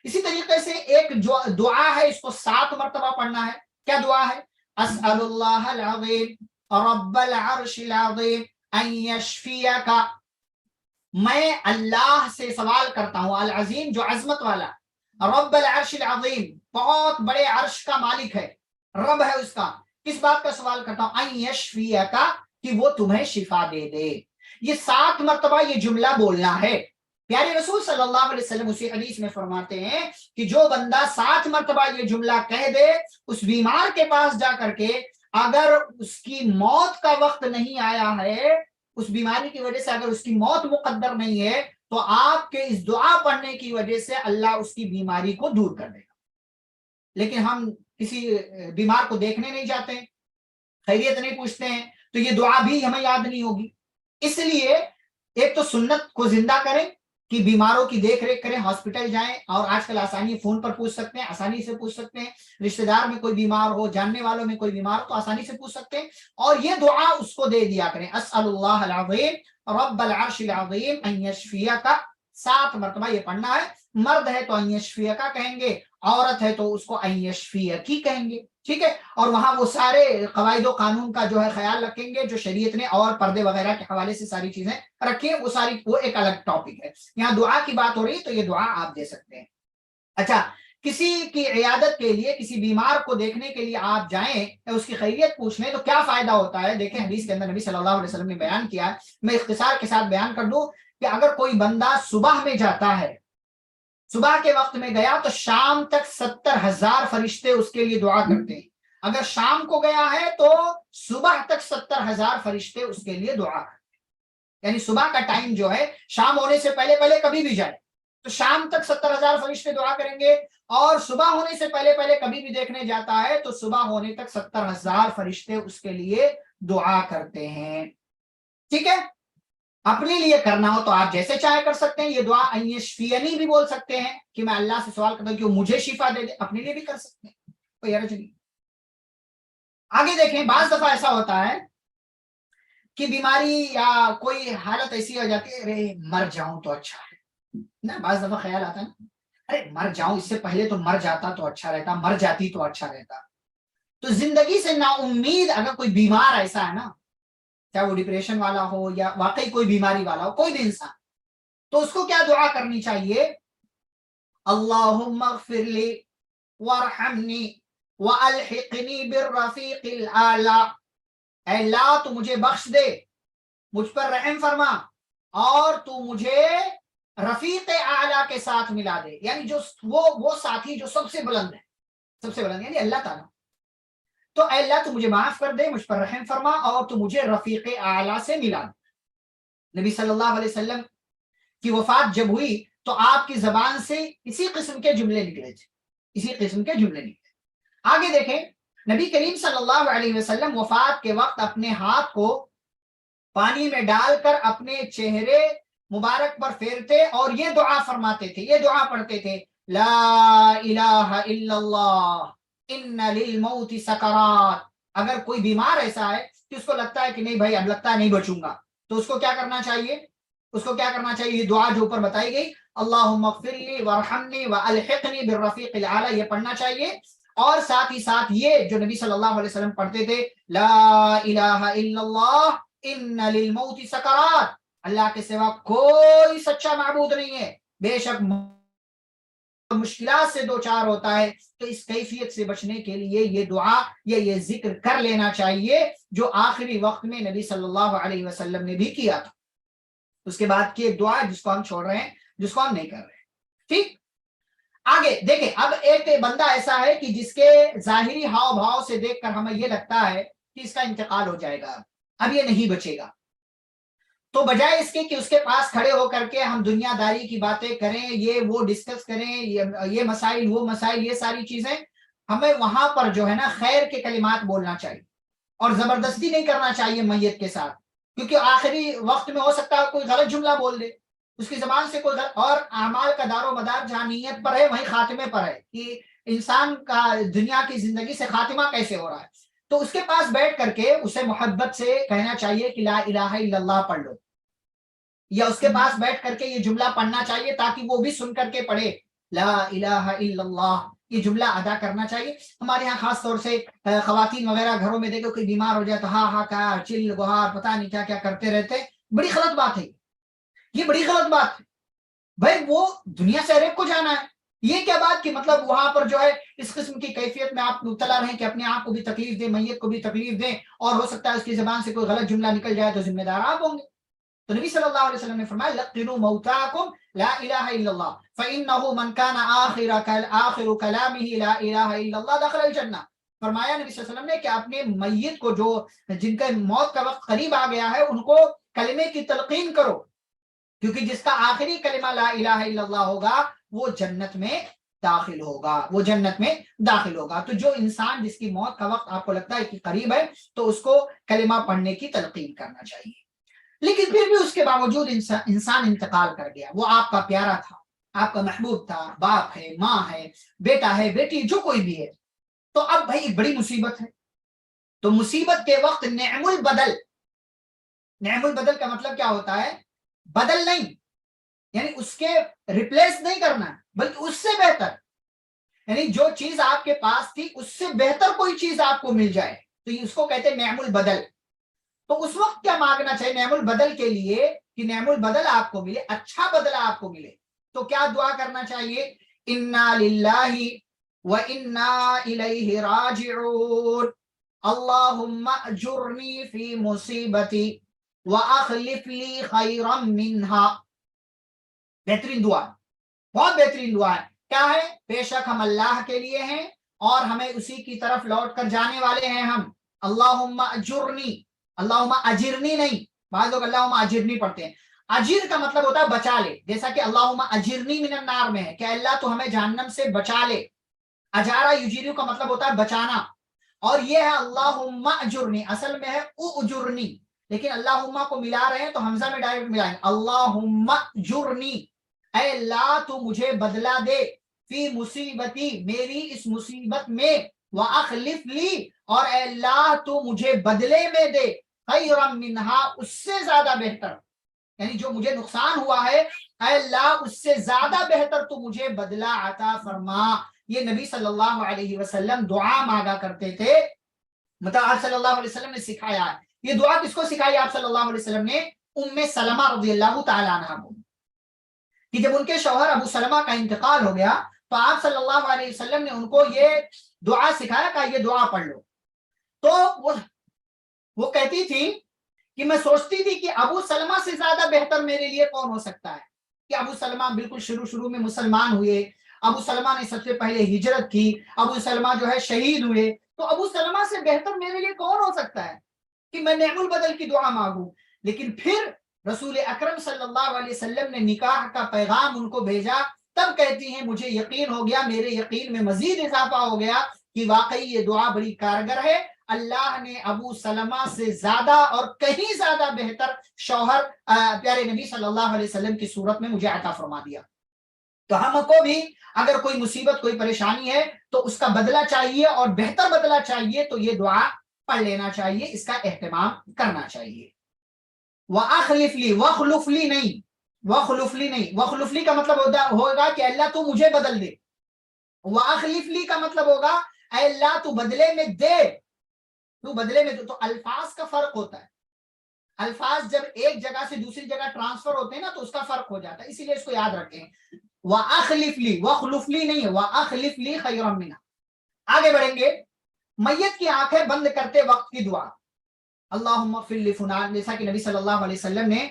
اسی طریقے سے ایک جو دعا ہے اس کو 7 مرتبہ پڑھنا ہے. کیا دعا ہے؟ اسأل اللہ العظیم رب العرش العظیم ان یشفیک، میں اللہ سے سوال کرتا ہوں، العظیم جو عظمت والا، رب العرش العظیم بہت بڑے عرش کا مالک ہے، رب ہے اس کا. کس بات کا سوال کرتا ہوں؟ ان یشفیک، کہ وہ تمہیں شفا دے دے. یہ 7 مرتبہ یہ جملہ بولنا ہے. پیارے رسول صلی اللہ علیہ وسلم اسی حدیث میں فرماتے ہیں کہ جو بندہ 7 مرتبہ یہ جملہ کہہ دے، اس بیمار کے پاس جا کر کے اگر اس کی موت کا وقت نہیں آیا ہے، اس بیماری کی وجہ سے اگر اس کی موت مقدر نہیں ہے، تو آپ کے اس دعا پڑھنے کی وجہ سے اللہ اس کی بیماری کو دور کر دے گا. لیکن ہم کسی بیمار کو دیکھنے نہیں جاتے ہیں، خیریت نہیں پوچھتے ہیں، تو یہ دعا بھی ہمیں یاد نہیں ہوگی. اس لیے ایک تو سنت کو زندہ کریں کہ بیماروں کی دیکھ ریکھ کریں، ہاسپٹل جائیں، اور آج کل آسانی فون پر پوچھ سکتے ہیں، آسانی سے پوچھ سکتے ہیں. رشتہ دار میں کوئی بیمار ہو، جاننے والوں میں کوئی بیمار ہو تو آسانی سے پوچھ سکتے ہیں، اور یہ دعا اس کو دے دیا کریں، اسأل اللہ العظیم رب العرش العظیم ان یشفیک. 7 مرتبہ یہ پڑھنا ہے. مرد ہے تو ان یشفیک کہیں گے، عورت ہے تو اس کو ان یشفیکی کہیں گے. ٹھیک ہے. اور وہاں وہ سارے قواعد و قانون کا جو ہے خیال رکھیں گے جو شریعت نے اور پردے وغیرہ کے حوالے سے ساری چیزیں رکھی ہیں، وہ ایک الگ ٹاپک ہے. یہاں دعا کی بات ہو رہی ہے تو یہ دعا آپ دے سکتے ہیں. اچھا، کسی کی عیادت کے لیے، کسی بیمار کو دیکھنے کے لیے آپ جائیں، اس کی خیریت پوچھنے تو کیا فائدہ ہوتا ہے؟ دیکھیں حدیث کے اندر نبی صلی اللہ علیہ وسلم نے بیان کیا ہے. میں اختصار کے ساتھ بیان کر دوں کہ اگر کوئی بندہ صبح میں جاتا ہے، صبح کے وقت میں گیا تو شام تک 70,000 فرشتے اس کے لیے دعا کرتے ہیں. اگر شام کو گیا ہے تو صبح تک 70,000 فرشتے اس کے لیے دعا کریں. یعنی صبح کا ٹائم جو ہے شام ہونے سے پہلے پہلے کبھی بھی جائے تو شام تک 70,000 فرشتے دعا کریں گے, اور صبح ہونے سے پہلے پہلے کبھی بھی دیکھنے جاتا ہے تو صبح ہونے تک 70,000 فرشتے اس کے لیے دعا کرتے ہیں. ٹھیک ہے, اپنے لیے کرنا ہو تو آپ جیسے چاہے کر سکتے ہیں. یہ دعا یشفینی بھی بول سکتے ہیں کہ میں اللہ سے سوال کرتا ہوں کہ وہ مجھے شفا دے دے, اپنے لیے بھی کر سکتے ہیں, کوئی حرج نہیں. آگے دیکھیں, بعض دفعہ ایسا ہوتا ہے کہ بیماری یا کوئی حالت ایسی ہو جاتی ہے, ارے مر جاؤں تو اچھا ہے نا. بعض دفعہ خیال آتا ہے نا, ارے مر جاؤں, اس سے پہلے تو مر جاتا تو اچھا رہتا, مر جاتی تو اچھا رہتا. تو زندگی سے نا امید اگر کوئی بیمار ایسا ہے نا, چاہے وہ ڈپریشن والا ہو یا واقعی کوئی بیماری والا ہو, کوئی بھی انسان, تو اس کو کیا دعا کرنی چاہیے؟ اللہم اغفر لی وارحمنی والحقنی بالرفیق الاعلی. اے اللہ تو مجھے بخش دے, مجھ پر رحم فرما, اور تو مجھے رفیق اعلی کے ساتھ ملا دے. یعنی جو وہ ساتھی جو سب سے بلند ہے, سب سے بلند یعنی اللہ تعالیٰ. تو اے اللہ تو مجھے معاف کر دے, مجھ پر رحم فرما, اور تو مجھے رفیق اعلی سے ملا دے. نبی صلی اللہ علیہ وسلم کی وفات جب ہوئی تو آپ کی زبان سے اسی قسم کے جملے نکلے تھے, اسی قسم کے جملے نکلے. آگے دیکھیں, نبی کریم صلی اللہ علیہ وسلم وفات کے وقت اپنے ہاتھ کو پانی میں ڈال کر اپنے چہرے مبارک پر پھیرتے اور یہ دعا فرماتے تھے, یہ دعا پڑھتے تھے, لا الہ الا اللہ ان للموت سکرات. اگر کوئی بیمار ایسا ہے کہ اس کو لگتا ہے کہ نہیں بھائی اب لگتا ہے نہیں بچوں گا, تو اس کو کیا کرنا چاہیے؟ اس کو کیا کرنا چاہیے؟ یہ دعا جو اوپر بتائی گئی, اللہم اغفر لی وارحمنی والحقنی بالرفیق الاعلی, یہ پڑھنا چاہیے. اور ساتھ ہی ساتھ یہ جو نبی صلی اللہ علیہ وسلم پڑھتے تھے, لا الہ الا اللہ ان للموت سکرات, اللہ کے سوا کوئی سچا معبود نہیں ہے, بے شک مشکلات سے دو چار ہوتا ہے, تو اس کیفیت سے بچنے کے لیے یہ دعا یا یہ ذکر کر لینا چاہیے جو آخری وقت میں نبی صلی اللہ علیہ وسلم نے بھی کیا تھا. اس کے بعد کی ایک دعا جس کو ہم چھوڑ رہے ہیں, جس کو ہم نہیں کر رہے ہیں. ٹھیک, آگے دیکھیں, اب ایک بندہ ایسا ہے کہ جس کے ظاہری ہاؤ بھاؤ سے دیکھ کر ہمیں یہ لگتا ہے کہ اس کا انتقال ہو جائے گا, اب یہ نہیں بچے گا. تو بجائے اس کے کہ اس کے پاس کھڑے ہو کر کے ہم دنیا داری کی باتیں کریں, یہ وہ ڈسکس کریں, یہ مسائل وہ مسائل, یہ ساری چیزیں, ہمیں وہاں پر جو ہے نا خیر کے کلمات بولنا چاہیے, اور زبردستی نہیں کرنا چاہیے میت کے ساتھ, کیونکہ آخری وقت میں ہو سکتا ہے کوئی غلط جملہ بول دے, اس کی زبان سے کوئی غلط, اور اعمال کا دار و مدار جہاں نیت پر ہے وہیں خاتمے پر ہے کہ انسان کا دنیا کی زندگی سے خاتمہ کیسے ہو رہا ہے. تو اس کے پاس بیٹھ کر کے اسے محبت سے کہنا چاہیے کہ لا الہ الا اللہ پڑھ لو, یا اس کے پاس بیٹھ کر کے یہ جملہ پڑھنا چاہیے تاکہ وہ بھی سن کر کے پڑھے, لا الہ الا اللہ, یہ جملہ ادا کرنا چاہیے. ہمارے ہاں خاص طور سے خواتین وغیرہ گھروں میں دیکھو کوئی بیمار ہو جائے تو ہاں ہاں کا چل گہار پتہ نہیں کیا کیا کرتے رہتے, بڑی غلط بات ہے, یہ بڑی غلط بات ہے. بھائی وہ دنیا سے ہر ایک کو جانا ہے, یہ کیا بات کہ مطلب وہاں پر جو ہے اس قسم کی کیفیت میں آپ مبتلا رہیں کہ اپنے آپ کو بھی تکلیف دیں, میت کو بھی تکلیف دیں, اور ہو سکتا ہے اس کی زبان سے کوئی غلط جملہ نکل جائے تو ذمہ دار آپ ہوں گے. تو نبی صلی اللہ علیہ وسلم نے فرمایا لقنوا موتاکم لا الہ الا اللہ فانه من كان آخر کلامه لا الہ الا اللہ دخل الجنہ. فرمایا نبی صلی اللہ علیہ وسلم نے کہ اپنے میت کو جو جن کا موت کا وقت قریب آ گیا ہے ان کو کلمے کی تلقین کرو, کیونکہ جس کا آخری کلمہ لا الہ الا اللہ ہوگا وہ جنت میں داخل ہوگا, وہ جنت میں داخل ہوگا. تو جو انسان جس کی موت کا وقت آپ کو لگتا ہے کہ قریب ہے تو اس کو کلمہ پڑھنے کی تلقین کرنا چاہیے. لیکن پھر بھی اس کے باوجود انسان انتقال کر گیا, وہ آپ کا پیارا تھا, آپ کا محبوب تھا, باپ ہے, ماں ہے, بیٹا ہے, بیٹی, جو کوئی بھی ہے, تو اب بھائی ایک بڑی مصیبت ہے. تو مصیبت کے وقت نعم البدل, نعم البدل کا مطلب کیا ہوتا ہے؟ بدل نہیں, یعنی اس کے ریپلیس نہیں کرنا بلکہ اس سے بہتر, یعنی جو چیز آپ کے پاس تھی اس سے بہتر کوئی چیز آپ کو مل جائے, تو اس کو کہتے ہیں نعم البدل. تو اس وقت کیا مانگنا چاہیے نعم البدل کے لیے کہ نعم البدل آپ کو ملے, اچھا بدلہ آپ کو ملے. تو کیا دعا کرنا چاہیے؟ انا للہ وانا الیہ راجعون اللہم اجرنی فی مصیبتی واخلف لی خیرا منہا. بہترین دعا, بہت بہترین دعا ہے. کیا ہے؟ بے شک ہم اللہ کے لیے ہیں اور ہمیں اسی کی طرف لوٹ کر جانے والے ہیں ہم. اللہم اجرنی، اللہم اجرنی نہیں، بعض لوگ اللہم اجرنی پڑھتے ہیں. اجر کا مطلب ہوتا ہے بچا لے، جیسا کہ اللہم اجرنی من النار میں ہے کہ اللہ تو ہمیں جہنم سے بچا لے. اجارہ یجیرو کا مطلب ہوتا ہے بچانا، اور یہ ہے اللہم اجرنی، اصل میں ہے اجرنی، لیکن اللہم کو ملا رہے ہیں تو حمزہ میں ڈائریکٹ ملائیں گے. اللہم اجرنی، اے اللہ تو مجھے بدلہ دے، فی مصیبتی، میری اس مصیبت میں، وَأَخْلِفْ لِي، اور اے اللہ تو مجھے بدلے میں دے، خیرا منہا، اس سے زیادہ بہتر، یعنی جو مجھے نقصان ہوا ہے اے اللہ اس سے زیادہ بہتر تو مجھے بدلہ عطا فرما. یہ نبی صلی اللہ علیہ وسلم دعا مانگا کرتے تھے، مطلب آپ صلی اللہ علیہ وسلم نے سکھایا ہے. یہ دعا کس کو سکھائی آپ صلی اللہ علیہ وسلم نے؟ ام سلمہ رضی اللہ تعالی عنہ کو، کہ جب ان کے شوہر ابو سلمہ کا انتقال ہو گیا تو آپ صلی اللہ علیہ وسلم نے ان کو یہ دعا سکھایا کہ یہ دعا پڑھ لو. تو وہ کہتی تھی کہ میں سوچتی تھی کہ ابو سلمہ سے زیادہ بہتر میرے لیے کون ہو سکتا ہے، کہ ابو سلمہ بالکل شروع میں مسلمان ہوئے، ابو سلمہ نے سب سے پہلے ہجرت کی، ابو سلمہ جو ہے شہید ہوئے، تو ابو سلمہ سے بہتر میرے لیے کون ہو سکتا ہے کہ میں نعم البدل کی دعا مانگوں. لیکن پھر رسول اکرم صلی اللہ علیہ وسلم نے نکاح کا پیغام ان کو بھیجا، تب کہتی ہیں مجھے یقین ہو گیا، میرے یقین میں مزید اضافہ ہو گیا کہ واقعی یہ دعا بڑی کارگر ہے. اللہ نے ابو سلمہ سے زیادہ اور کہیں زیادہ بہتر شوہر پیارے نبی صلی اللہ علیہ وسلم کی صورت میں مجھے عطا فرما دیا. تو ہم کو بھی اگر کوئی مصیبت کوئی پریشانی ہے تو اس کا بدلہ چاہیے، اور بہتر بدلہ چاہیے تو یہ دعا پڑھ لینا چاہیے، اس کا اہتمام کرنا چاہیے. وَأَخْلِفْ لِي، وَخْلُفْ لِي نہیں، وَخْلُفْ لِي نہیں، وَخْلُفْ لِي کا مطلب ہوگا کہ اللہ تو مجھے بدل دے. وَأَخْلِفْ لِي کا مطلب ہوگا اے اللہ تو بدلے میں دے، تو بدلے میں دے. تو الفاظ کا فرق ہوتا ہے، الفاظ جب ایک جگہ سے دوسری جگہ ٹرانسفر ہوتے ہیں نا تو اس کا فرق ہو جاتا ہے، اسی لیے اس کو یاد رکھیں. وَأَخْلِفْ لِي، وَخْلُفْ لِي نہیں ہے، وَأَخْلِفْ لِي خَيْرًا مِنْهَا. آگے بڑھیں گے. میت کی آنکھیں بند کرتے وقت کی دعا، اللہم اغفر لفلان، جیسا کہ نبی صلی اللہ علیہ وسلم نے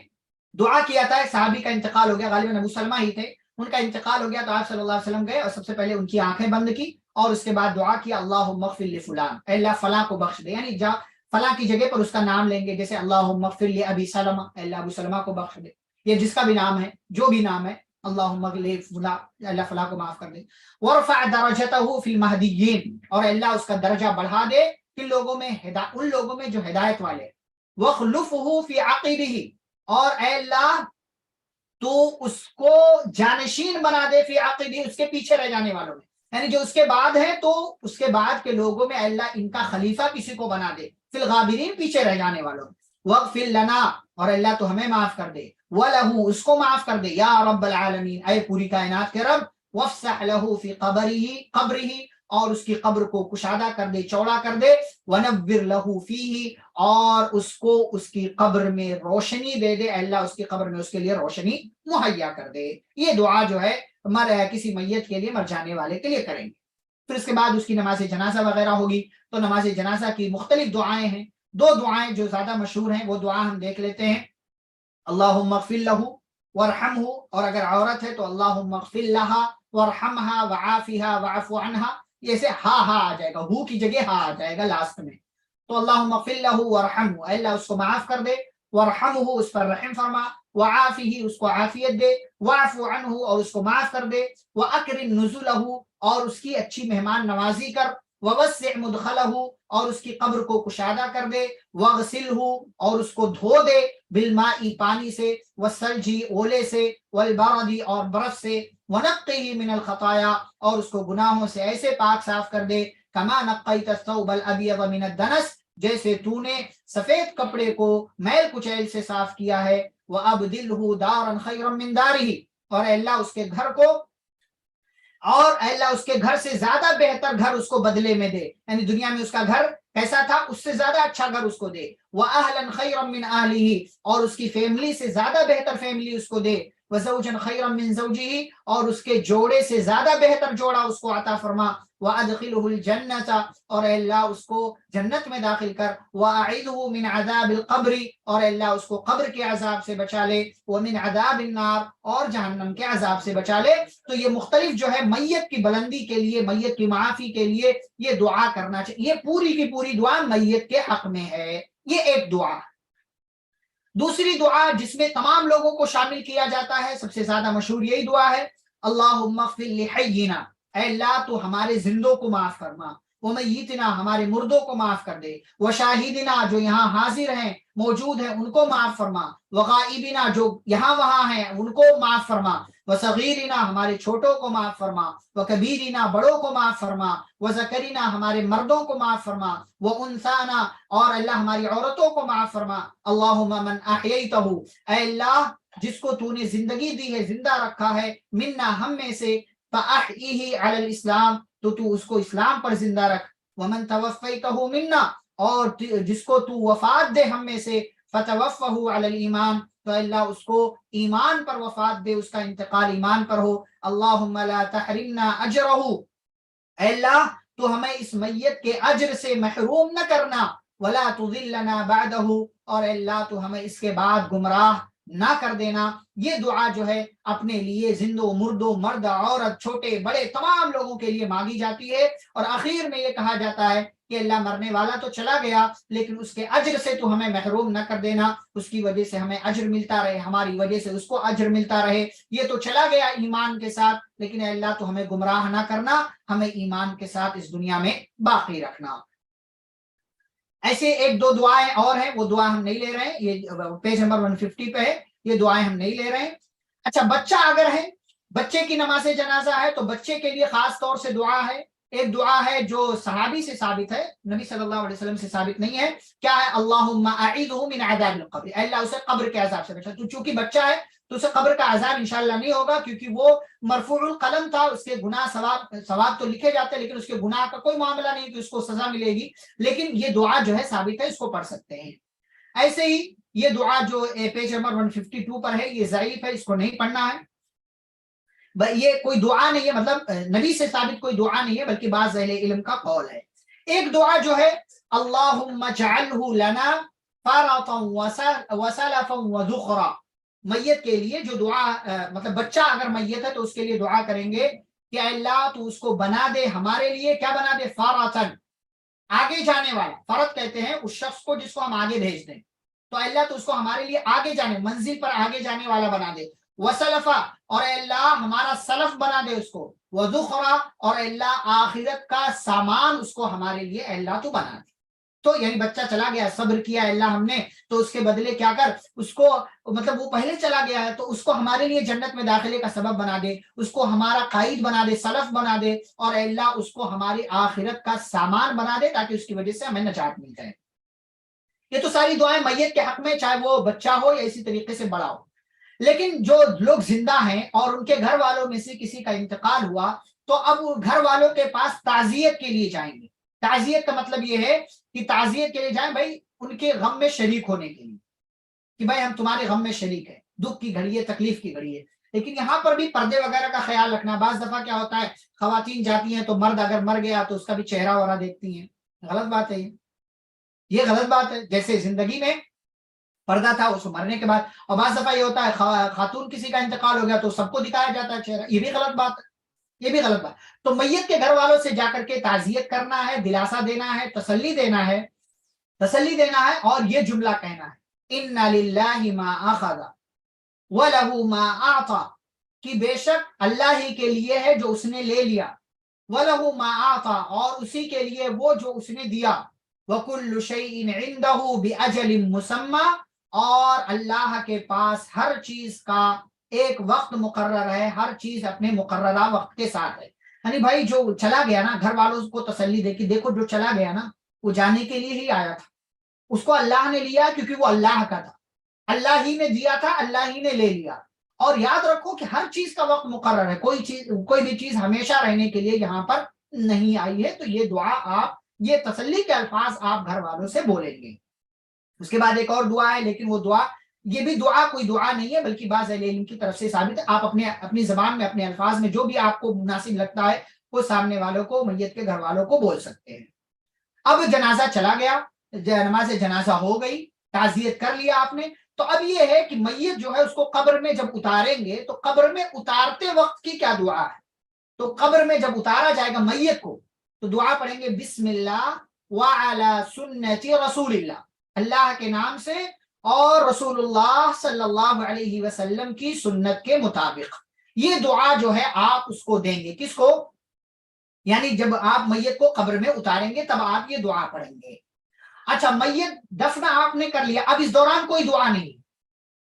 دعا کیا تھا. ایک صحابی کا انتقال ہو گیا، غالباً ابو سلمہ ہی تھے، ان کا انتقال ہو گیا تو آپ صلی اللہ علیہ وسلم گئے اور سب سے پہلے ان کی آنکھیں بند کی اور اس کے بعد دعا کی اللہم اغفر لفلان، اے اللہ فلاں کو بخش دے، یعنی فلاں کی جگہ پر اس کا نام لیں گے، جیسے اللہم اغفر لابی سلمہ، اے اللہ ابو سلمہ کو بخش دے، یہ جس کا بھی نام ہے، جو بھی نام ہے، اللہم اغفر لفلان، اللہ فلاں کو معاف کر دے. وارفع درجتہ فی المہدیین، اور اللہ اس کا درجہ بڑھا دے ان لوگوں میں جو ہدایت والے. وَخْلُفُهُ فِي عَقِبِهِ، اور اے اللہ تو اس کو جانشین بنا دے، فی عقبہ، اس کے پیچھے رہ جانے والوں میں، یعنی جو اس کے بعد ہے تو اس کے بعد کے لوگوں میں اللہ ان کا خلیفہ کسی کو بنا دے، فی الغابرین، پیچھے رہ جانے والوں میں. وَاغْفِرْ لَنَا، اور اللہ تو ہمیں معاف کر دے، وَلَهُ، اس کو معاف کر دے، یا رب العالمین، اے پوری کائنات کے رب. وَافْسَحْ لَهُ فِي قَبْرِهِ، اور اس کی قبر کو کشادہ کر دے، چوڑا کر دے. وَنَوِّرْ لَهُ فِيهِ، اور اس کو اس کی قبر میں روشنی دے دے، اللہ اس کی قبر میں اس کے لیے روشنی مہیا کر دے. یہ دعا جو ہے کسی میت کے لیے، مر جانے والے کے لیے کریں گے. پھر اس کے بعد اس کی نماز جنازہ وغیرہ ہوگی، تو نماز جنازہ کی مختلف دعائیں ہیں. دو دعائیں جو زیادہ مشہور ہیں وہ دعا ہم دیکھ لیتے ہیں. اللہم اغفر لہ وارحمہ، اور اگر عورت ہے تو اللہم اغفر لہا وارحمہا وعافہا وعف عنہا، جیسے ہا آ جائے گا، ہو کی جگہ ہا آ جائے گا لاسٹ میں. تو اللہم اغفر لہ وارحمہ، اے اللہ اس کو معاف کر دے، وارحمہ، اس پر رحم فرما، وعافہ، اس کو عافیت دے، وعف عنہ، اور اس کو معاف کر دے، واکرم نزلہ، اور اس کی اچھی مہمان نوازی کر، ووسع مدخلہ، اور اس کی قبر کو کشادہ کر دے، واغسلہ، اور اس کو دھو دے، بالماء، پانی سے، والثلج، اولے سے، والبرد، اور برف سے، ونقہ من الخطایا، اور اس کو گناہوں سے ایسے پاک صاف کر دے، کما نقیت الثوب الابیض من الدنس، جیسے تو نے سفید کپڑے کو میل کچیل سے صاف کیا ہے. وابدلہ دارا خیرا من دارہ، اور اے اللہ اس کے گھر کو، اور اے اللہ اس کے گھر سے زیادہ بہتر گھر اس کو بدلے میں دے، یعنی دنیا میں اس کا گھر کیسا تھا اس سے زیادہ اچھا گھر اس کو دے. وَأَهْلًا خَيْرًا مِّنْ أَهْلِهِ، اور اس کی فیملی سے زیادہ بہتر فیملی اس کو دے. وزوجا خیرا من زوجہ، اور اس کے جوڑے سے زیادہ بہتر جوڑا اس کو عطا فرما، وادخلہ الجنۃ، اور اے اللہ اس کو جنت میں داخل کر، واعذہ من عذاب القبر، اور اے اللہ اس کو قبر کے عذاب سے بچا لے، ومن عذاب النار، اور جہنم کے عذاب سے بچا لے۔ تو یہ مختلف جو ہے میت کی بلندی کے لیے، میت کی معافی کے لیے یہ دعا کرنا چاہیے۔ یہ پوری کی پوری دعا میت کے حق میں ہے، یہ ایک دعا۔ دوسری دعا جس میں تمام لوگوں کو شامل کیا جاتا ہے، سب سے زیادہ مشہور یہی دعا ہے، اللہم اغفر لحینا، اے اللہ تو ہمارے زندوں کو معاف فرما، ومیتنا، ہمارے مردوں کو معاف کر دے، وشاہدنا، جو یہاں حاضر ہیں موجود ہیں ان کو معاف فرما، وغائبنا، جو یہاں وہاں ہیں ان کو معاف فرما، وصغیرنا، ہمارے چھوٹوں کو معاف فرما، وکبیرنا، بڑوں کو معاف فرما، وذکرنا، ہمارے مردوں کو معاف فرما، وانثانا، اور اللہ ہماری عورتوں کو معاف فرما، اللہم من احییتہ، اے اللہ جس کو تو نے زندگی دی ہے، زندہ رکھا ہے، منا، ہم میں سے، فاحیہ علی الاسلام، تو اس کو اسلام پر زندہ رکھ، ومن توفیتہ منا، اور جس کو تو وفات دے ہم میں سے، فتوفہ علی الایمان، تو اللہ اس کو ایمان پر وفات دے، اس کا انتقال ایمان پر ہو، اللہم لا تحرمنا اجرہ، اے اللہ تو ہمیں اس میت کے اجر سے محروم نہ کرنا، ولا تضلنا بعدہ، اور اے اللہ تو ہمیں اس کے بعد گمراہ نہ کر دینا۔ یہ دعا جو ہے اپنے لیے، زندوں مردوں، مرد عورت، چھوٹے بڑے تمام لوگوں کے لیے مانگی جاتی ہے، اور آخر میں یہ کہا جاتا ہے کہ اللہ مرنے والا تو چلا گیا لیکن اس کے اجر سے تو ہمیں محروم نہ کر دینا، اس کی وجہ سے ہمیں اجر ملتا رہے، ہماری وجہ سے اس کو اجر ملتا رہے، یہ تو چلا گیا ایمان کے ساتھ لیکن اے اللہ تو ہمیں گمراہ نہ کرنا، ہمیں ایمان کے ساتھ اس دنیا میں باقی رکھنا۔ ایسے ایک دو دعائیں اور ہیں، وہ دعا ہم نہیں لے رہے ہیں، یہ پیج نمبر 150 پہ ہے، یہ دعائیں ہم نہیں لے رہے ہیں۔ اچھا، بچہ اگر ہے، بچے کی نماز جنازہ ہے تو بچے کے لیے خاص طور سے دعا ہے۔ ایک دعا ہے جو صحابی سے ثابت ہے، نبی صلی اللہ علیہ وسلم سے ثابت نہیں ہے، کیا ہے؟ اللہم اعیذہ من عذاب القبر، اے اللہ اسے قبر کے عذاب سے بچا، تو چونکہ بچہ ہے تو اسے قبر کا عذاب انشاءاللہ نہیں ہوگا، کیونکہ وہ مرفوع القلم تھا، اس کے گناہ ثواب تو لکھے جاتے ہیں لیکن اس کے گناہ کا کوئی معاملہ نہیں کہ اس کو سزا ملے گی، لیکن یہ دعا جو ہے ثابت ہے، اس کو پڑھ سکتے ہیں۔ ایسے ہی یہ دعا جو پیج نمبر 152 پر ہے، یہ ضعیف ہے، اس کو نہیں پڑھنا ہے، یہ کوئی دعا نہیں ہے، مطلب نبی سے ثابت کوئی دعا نہیں ہے بلکہ بعض اہل علم کا قول ہے۔ ایک دعا جو ہے، اللہم اجعلہ لنا فرطا وسلفا وذخرا، میت کے لیے جو دعا، مطلب بچہ اگر میت ہے تو اس کے لیے دعا کریں گے کہ اے اللہ تو اس کو بنا دے ہمارے لیے، کیا بنا دے؟ فرطا، آگے جانے والا، فرط کہتے ہیں اس شخص کو جس کو ہم آگے بھیج دیں، تو اللہ تو اس کو ہمارے لیے آگے جانے، منزل پر آگے جانے والا بنا دے، وسلفا، اور اے اللہ ہمارا سلف بنا دے اس کو، وذخرا، اور اے اللہ آخرت کا سامان اس کو ہمارے لیے اے اللہ تو بنا دے۔ تو یعنی بچہ چلا گیا، صبر کیا اے اللہ ہم نے، تو اس کے بدلے کیا کر اس کو، مطلب وہ پہلے چلا گیا ہے تو اس کو ہمارے لیے جنت میں داخلے کا سبب بنا دے، اس کو ہمارا قائد بنا دے، سلف بنا دے، اور اے اللہ اس کو ہماری آخرت کا سامان بنا دے تاکہ اس کی وجہ سے ہمیں نجات مل جائے۔ یہ تو ساری دعائیں میت کے حق میں، چاہے وہ بچہ ہو یا اسی طریقے سے بڑا ہو۔ لیکن جو لوگ زندہ ہیں اور ان کے گھر والوں میں سے کسی کا انتقال ہوا تو اب گھر والوں کے پاس تعزیت کے لیے جائیں گے۔ تعزیت کا مطلب یہ ہے کہ تعزیت کے لیے جائیں بھائی ان کے غم میں شریک ہونے کے لیے، کہ بھائی ہم تمہارے غم میں شریک ہیں، دکھ کی گھڑی ہے، تکلیف کی گھڑی ہے، لیکن یہاں پر بھی پردے وغیرہ کا خیال رکھنا۔ بعض دفعہ کیا ہوتا ہے، خواتین جاتی ہیں تو مرد اگر مر گیا تو اس کا بھی چہرہ وغیرہ دیکھتی ہیں، غلط بات ہے، یہ غلط بات ہے۔ جیسے زندگی میں پردہ تھا، اس کو مرنے کے بعد، اور بعض دفعہ یہ ہوتا ہے خاتون کسی کا انتقال ہو گیا تو سب کو دکھایا جاتا ہے چہرہ، یہ بھی غلط بات ہے، یہ بھی غلط بات۔ تو میت کے گھر والوں سے جا کر کے تعزیت کرنا ہے، دلاسا دینا ہے، تسلی دینا ہے، اور یہ جملہ کہنا ہے، ان للہ ما اخذ ولہ ما اعطى، کہ بے شک اللہ ہی کے لیے ہے جو اس نے لے لیا، وَلَهُ مَا أَعْطَى، اور اسی کے لیے وہ جو اس نے دیا، وَكُلُّ شَيْءٍ عِنْدَهُ بِأَجَلٍ مُّسَمًّى، اور اللہ کے پاس ہر چیز کا ایک وقت مقرر ہے، ہر چیز اپنے مقررہ وقت کے ساتھ ہے۔ یعنی بھائی جو چلا گیا نا، گھر والوں کو تسلی دے کہ دیکھو جو چلا گیا نا وہ جانے کے لیے ہی آیا تھا، اس کو اللہ نے لیا کیونکہ وہ اللہ کا تھا، اللہ ہی نے دیا تھا، اللہ ہی نے لے لیا۔ اور یاد رکھو کہ ہر چیز کا وقت مقرر ہے، کوئی بھی چیز ہمیشہ رہنے کے لیے یہاں پر نہیں آئی ہے۔ تو یہ دعا آپ، یہ تسلی کے الفاظ آپ گھر والوں سے بولیں گے۔ اس کے بعد ایک اور دعا ہے لیکن وہ دعا یہ بھی دعا کوئی دعا نہیں ہے بلکہ بعض اہل علم کی طرف سے ثابت ہے. آپ اپنی زبان میں اپنے الفاظ میں جو بھی آپ کو مناسب لگتا ہے وہ سامنے والوں کو, میت کے گھر والوں کو بول سکتے ہیں. اب جنازہ چلا گیا, نماز جنازہ ہو گئی, تعزیت کر لیا آپ نے, تو اب یہ ہے کہ میت جو ہے اس کو قبر میں جب اتاریں گے تو قبر میں اتارتے وقت کی کیا دعا ہے. تو قبر میں جب اتارا جائے گا میت کو تو دعا پڑھیں گے بسم اللہ وعلی سنت رسول اللہ, اللہ کے نام سے اور رسول اللہ صلی اللہ علیہ وسلم کی سنت کے مطابق. یہ دعا جو ہے آپ اس کو دیں گے. کس کو؟ یعنی جب آپ میت کو قبر میں اتاریں گے تب آپ یہ دعا پڑھیں گے. اچھا, میت دفن آپ نے کر لیا, اب اس دوران کوئی دعا نہیں.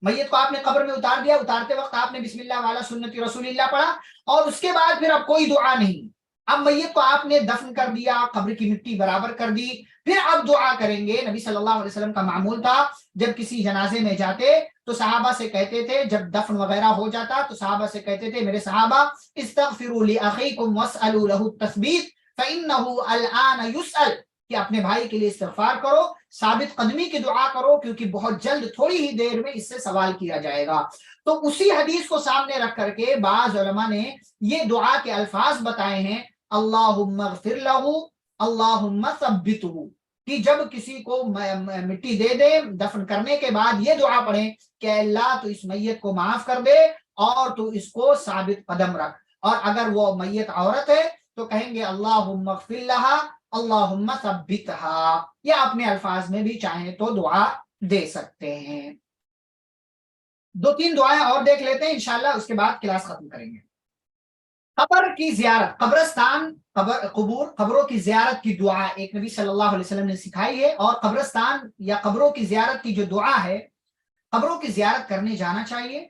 میت کو آپ نے قبر میں اتار دیا, اتارتے وقت آپ نے بسم اللہ والا سنت رسول اللہ پڑھا اور اس کے بعد پھر اب کوئی دعا نہیں. اب میت کو آپ نے دفن کر دیا, قبر کی مٹی برابر کر دی, پھر اب دعا کریں گے. نبی صلی اللہ علیہ وسلم کا معمول تھا جب کسی جنازے میں جاتے تو صحابہ سے کہتے تھے, جب دفن وغیرہ ہو جاتا تو صحابہ سے کہتے تھے میرے صحابہ استغفروا لاخیکم واسالوا له التثبیت فانه الان يسأل, کہ اپنے بھائی کے لیے استغفار کرو, ثابت قدمی کی دعا کرو, کیونکہ بہت جلد تھوڑی ہی دیر میں اس سے سوال کیا جائے گا. تو اسی حدیث کو سامنے رکھ کر کے بعض علماء نے یہ دعا کے الفاظ بتائے ہیں, اللہم اغفر لہ اللہم ثبتہ, کہ جب کسی کو مٹی دے دے دفن کرنے کے بعد یہ دعا پڑھیں کہ اللہ تو اس میت کو معاف کر دے اور تو اس کو ثابت قدم رکھ. اور اگر وہ میت عورت ہے تو کہیں گے اللہم اغفر لہا اللہم ثبتہا, یا اپنے الفاظ میں بھی چاہیں تو دعا دے سکتے ہیں. 2-3 دعائیں اور دیکھ لیتے ہیں انشاءاللہ, اس کے بعد کلاس ختم کریں گے. قبر کی زیارت, قبرستان, قبروں کی زیارت کی دعا ایک نبی صلی اللہ علیہ وسلم نے سکھائی ہے. اور قبرستان یا قبروں کی زیارت کی جو دعا ہے, قبروں کی زیارت کرنے جانا چاہیے.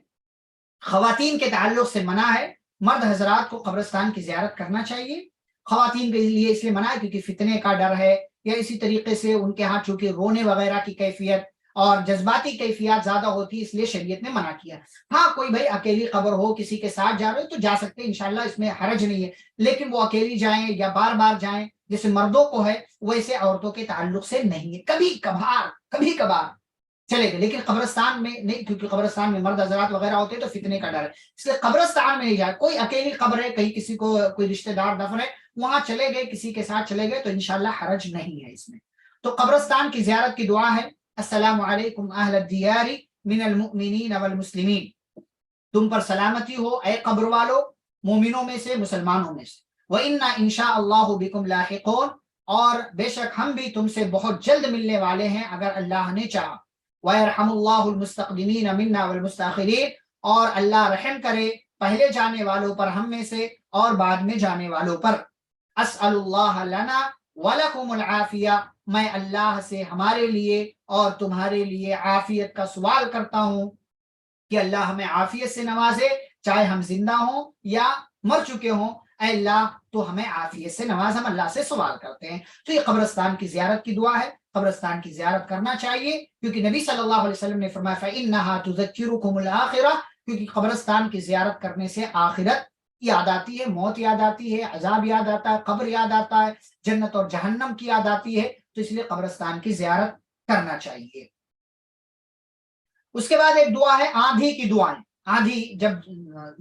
خواتین کے تعلق سے منع ہے, مرد حضرات کو قبرستان کی زیارت کرنا چاہیے. خواتین کے لیے اس لیے منع ہے کیونکہ فتنے کا ڈر ہے, یا اسی طریقے سے ان کے ہاں چونکہ رونے وغیرہ کی کیفیت اور جذباتی کیفیات زیادہ ہوتی ہے, اس لیے شریعت نے منع کیا. ہاں کوئی بھائی اکیلی قبر ہو, کسی کے ساتھ جا رہے ہو تو جا سکتے ہیں انشاءاللہ, اس میں حرج نہیں ہے. لیکن وہ اکیلی جائیں یا بار بار جائیں جیسے مردوں کو ہے, ویسے عورتوں کے تعلق سے نہیں ہے. کبھی کبھار چلے گئے, لیکن قبرستان میں نہیں, کیونکہ قبرستان میں مرد حضرات وغیرہ ہوتے ہیں تو فتنے کا ڈر ہے, اس لیے قبرستان میں نہیں جائے. کوئی اکیلی قبر ہے, کہیں کسی کو کوئی رشتہ دار دفن ہے, وہاں چلے گئے, کسی کے ساتھ چلے گئے تو انشاءاللہ حرج نہیں ہے اس میں. تو قبرستان کی زیارت کی دعا ہے السلام علیکم اہل الدیار من المؤمنین والمسلمین, تم پر سلامتی ہو اے قبر والو, مومنوں میں سے مسلمانوں میں سے. وَإِنَّا إِن شَاءَ اللَّهُ بِكُمْ لَاحِقُونَ, اور بے شک ہم بھی تم سے بہت جلد ملنے والے ہیں اگر اللہ نے چاہا. وَيَرْحَمُ اللَّهُ الْمُسْتَقْدِمِينَ مِنَّا وَالْمُسْتَأْخِرِينَ, اور اللہ رحم کرے پہلے جانے والوں پر ہم میں سے اور بعد میں جانے والوں پر. اسأل اللہ لنا ولکم العافیہ, میں اللہ سے ہمارے لیے اور تمہارے لیے عافیت کا سوال کرتا ہوں کہ اللہ ہمیں عافیت سے نوازے, چاہے ہم زندہ ہوں یا مر چکے ہوں. اے اللہ تو ہمیں عافیت سے نواز, ہم اللہ سے سوال کرتے ہیں. تو یہ قبرستان کی زیارت کی دعا ہے, قبرستان کی زیارت کرنا چاہیے, کیونکہ نبی صلی اللہ علیہ وسلم نے فرمایا فَإِنَّهَا تُذَكِّرُكُمُ الْآخِرَةَ, کیونکہ قبرستان کی زیارت کرنے سے آخرت یاد آتی ہے, موت یاد آتی ہے, عذاب یاد آتا ہے, قبر یاد آتا ہے, جنت اور جہنم کی یاد آتی ہے. تو اس لیے قبرستان کی زیارت کرنا چاہیے. اس کے بعد ایک دعا ہے آندھی کی دعائیں. آندھی جب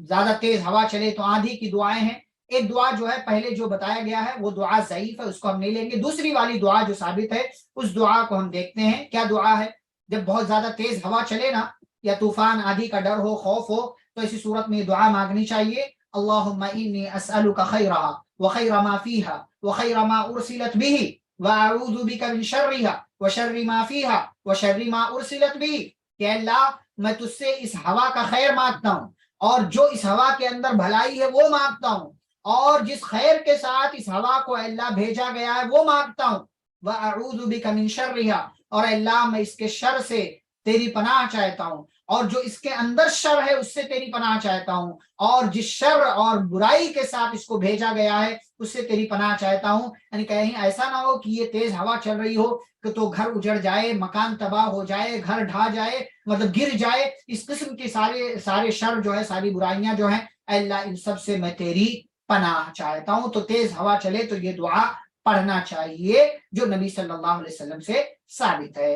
زیادہ تیز ہوا چلے تو آندھی کی دعائیں ہیں. ایک دعا جو ہے پہلے جو بتایا گیا ہے وہ دعا ضعیف ہے, اس کو ہم نہیں لیں گے. دوسری والی دعا جو ثابت ہے اس دعا کو ہم دیکھتے ہیں. کیا دعا ہے؟ جب بہت زیادہ تیز ہوا چلے نا, یا طوفان آندھی کا ڈر ہو, خوف ہو, تو ایسی صورت میں یہ دعا مانگنی چاہیے. اللہم انی اسألک خیرہا وخیر ما فیہا وخیر ما ارسلت بھی واعوذ بک من شرہا وشر ما فیہا وشر ما ارسلت بھی, کہ اللہ میں تجھ سے اس ہوا کا خیر مانگتا ہوں اور جو اس ہوا کے اندر بھلائی ہے وہ مانگتا ہوں, اور جس خیر کے ساتھ اس ہوا کو اللہ بھیجا گیا ہے وہ مانگتا ہوں. وَأَعُوذُ بِكَ مِن شَرِّهَا, اور اللہ میں اس کے شر سے تیری پناہ چاہتا ہوں, اور جو اس کے اندر شر ہے اس سے تیری پناہ چاہتا ہوں, اور جس شر اور برائی کے ساتھ اس کو بھیجا گیا ہے اس سے تیری پناہ چاہتا ہوں. یعنی کہیں ایسا نہ ہو کہ یہ تیز ہوا چل رہی ہو کہ تو گھر اجڑ جائے, مکان تباہ ہو جائے, گھر ڈھا جائے, مطلب گر جائے. اس قسم کے سارے شر جو ہے, ساری برائیاں جو ہیں, اے اللہ ان سب سے میں تیری پناہ چاہتا ہوں. تو تیز ہوا چلے تو یہ دعا پڑھنا چاہیے جو نبی صلی اللہ علیہ وسلم سے ثابت ہے.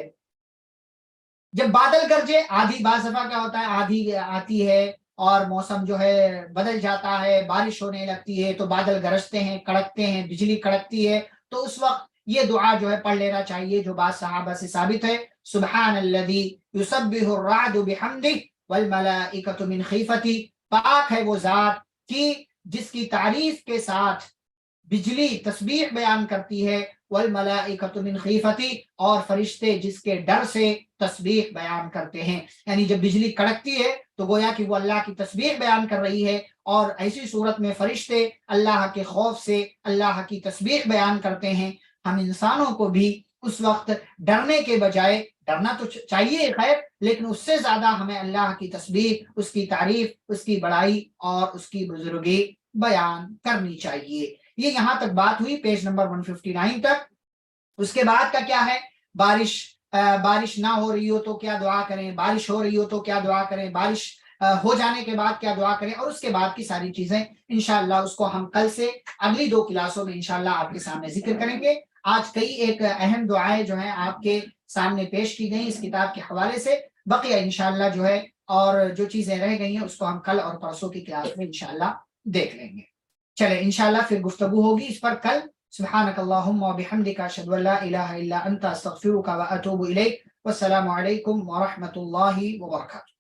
جب بادل گرجے، آدھی بعض دفعہ کیا ہوتا ہے آدھی آتی ہے اور موسم جو ہے بدل جاتا ہے، بارش ہونے لگتی ہے تو بادل گرجتے ہیں، کڑکتے ہیں، بجلی کڑکتی ہے، تو اس وقت یہ دعا جو ہے پڑھ لینا چاہیے جو بعض صحابہ سے ثابت ہے، سبحان الذی یسبح الرعد بحمدہ والملائکۃ من خیفتہ، پاک ہے وہ ذات کی جس کی تعریف کے ساتھ بجلی تسبیح بیان کرتی ہے، والملائکۃ من خیفتی، اور فرشتے جس کے ڈر سے تسبیح بیان کرتے ہیں۔ یعنی جب بجلی کڑکتی ہے تو گویا کہ وہ اللہ کی تسبیح بیان کر رہی ہے، اور ایسی صورت میں فرشتے اللہ کے خوف سے اللہ کی تسبیح بیان کرتے ہیں۔ ہم انسانوں کو بھی اس وقت ڈرنے کے بجائے، ڈرنا تو چاہیے خیر، لیکن اس سے زیادہ ہمیں اللہ کی تسبیح، اس کی تعریف، اس کی بڑائی اور اس کی بزرگی بیان کرنی چاہیے۔ یہ یہاں تک بات ہوئی پیج نمبر 159 تک۔ اس کے بعد کا کیا ہے؟ بارش نہ ہو رہی ہو تو کیا دعا کریں، بارش ہو رہی ہو تو کیا دعا کریں، بارش ہو جانے کے بعد کیا دعا کریں، اور اس کے بعد کی ساری چیزیں انشاءاللہ اس کو ہم کل سے اگلی 2 کلاسوں میں انشاءاللہ آپ کے سامنے ذکر کریں گے۔ آج کئی ایک اہم دعائیں جو ہیں آپ کے سامنے پیش کی گئی اس کتاب کے حوالے سے، بقیہ انشاءاللہ جو ہے اور جو چیزیں رہ گئی ہیں اس کو ہم کل اور پرسوں کی کلاس میں انشاءاللہ دیکھ لیں گے۔ چلے انشاءاللہ پھر گفتگو ہوگی اس پر کل۔ سبحانک اللہم و بحمدک، اشہد ان لا الہ الا انت، استغفرک و اتوب الیک۔ والسلام علیکم ورحمۃ اللہ وبرکاتہ۔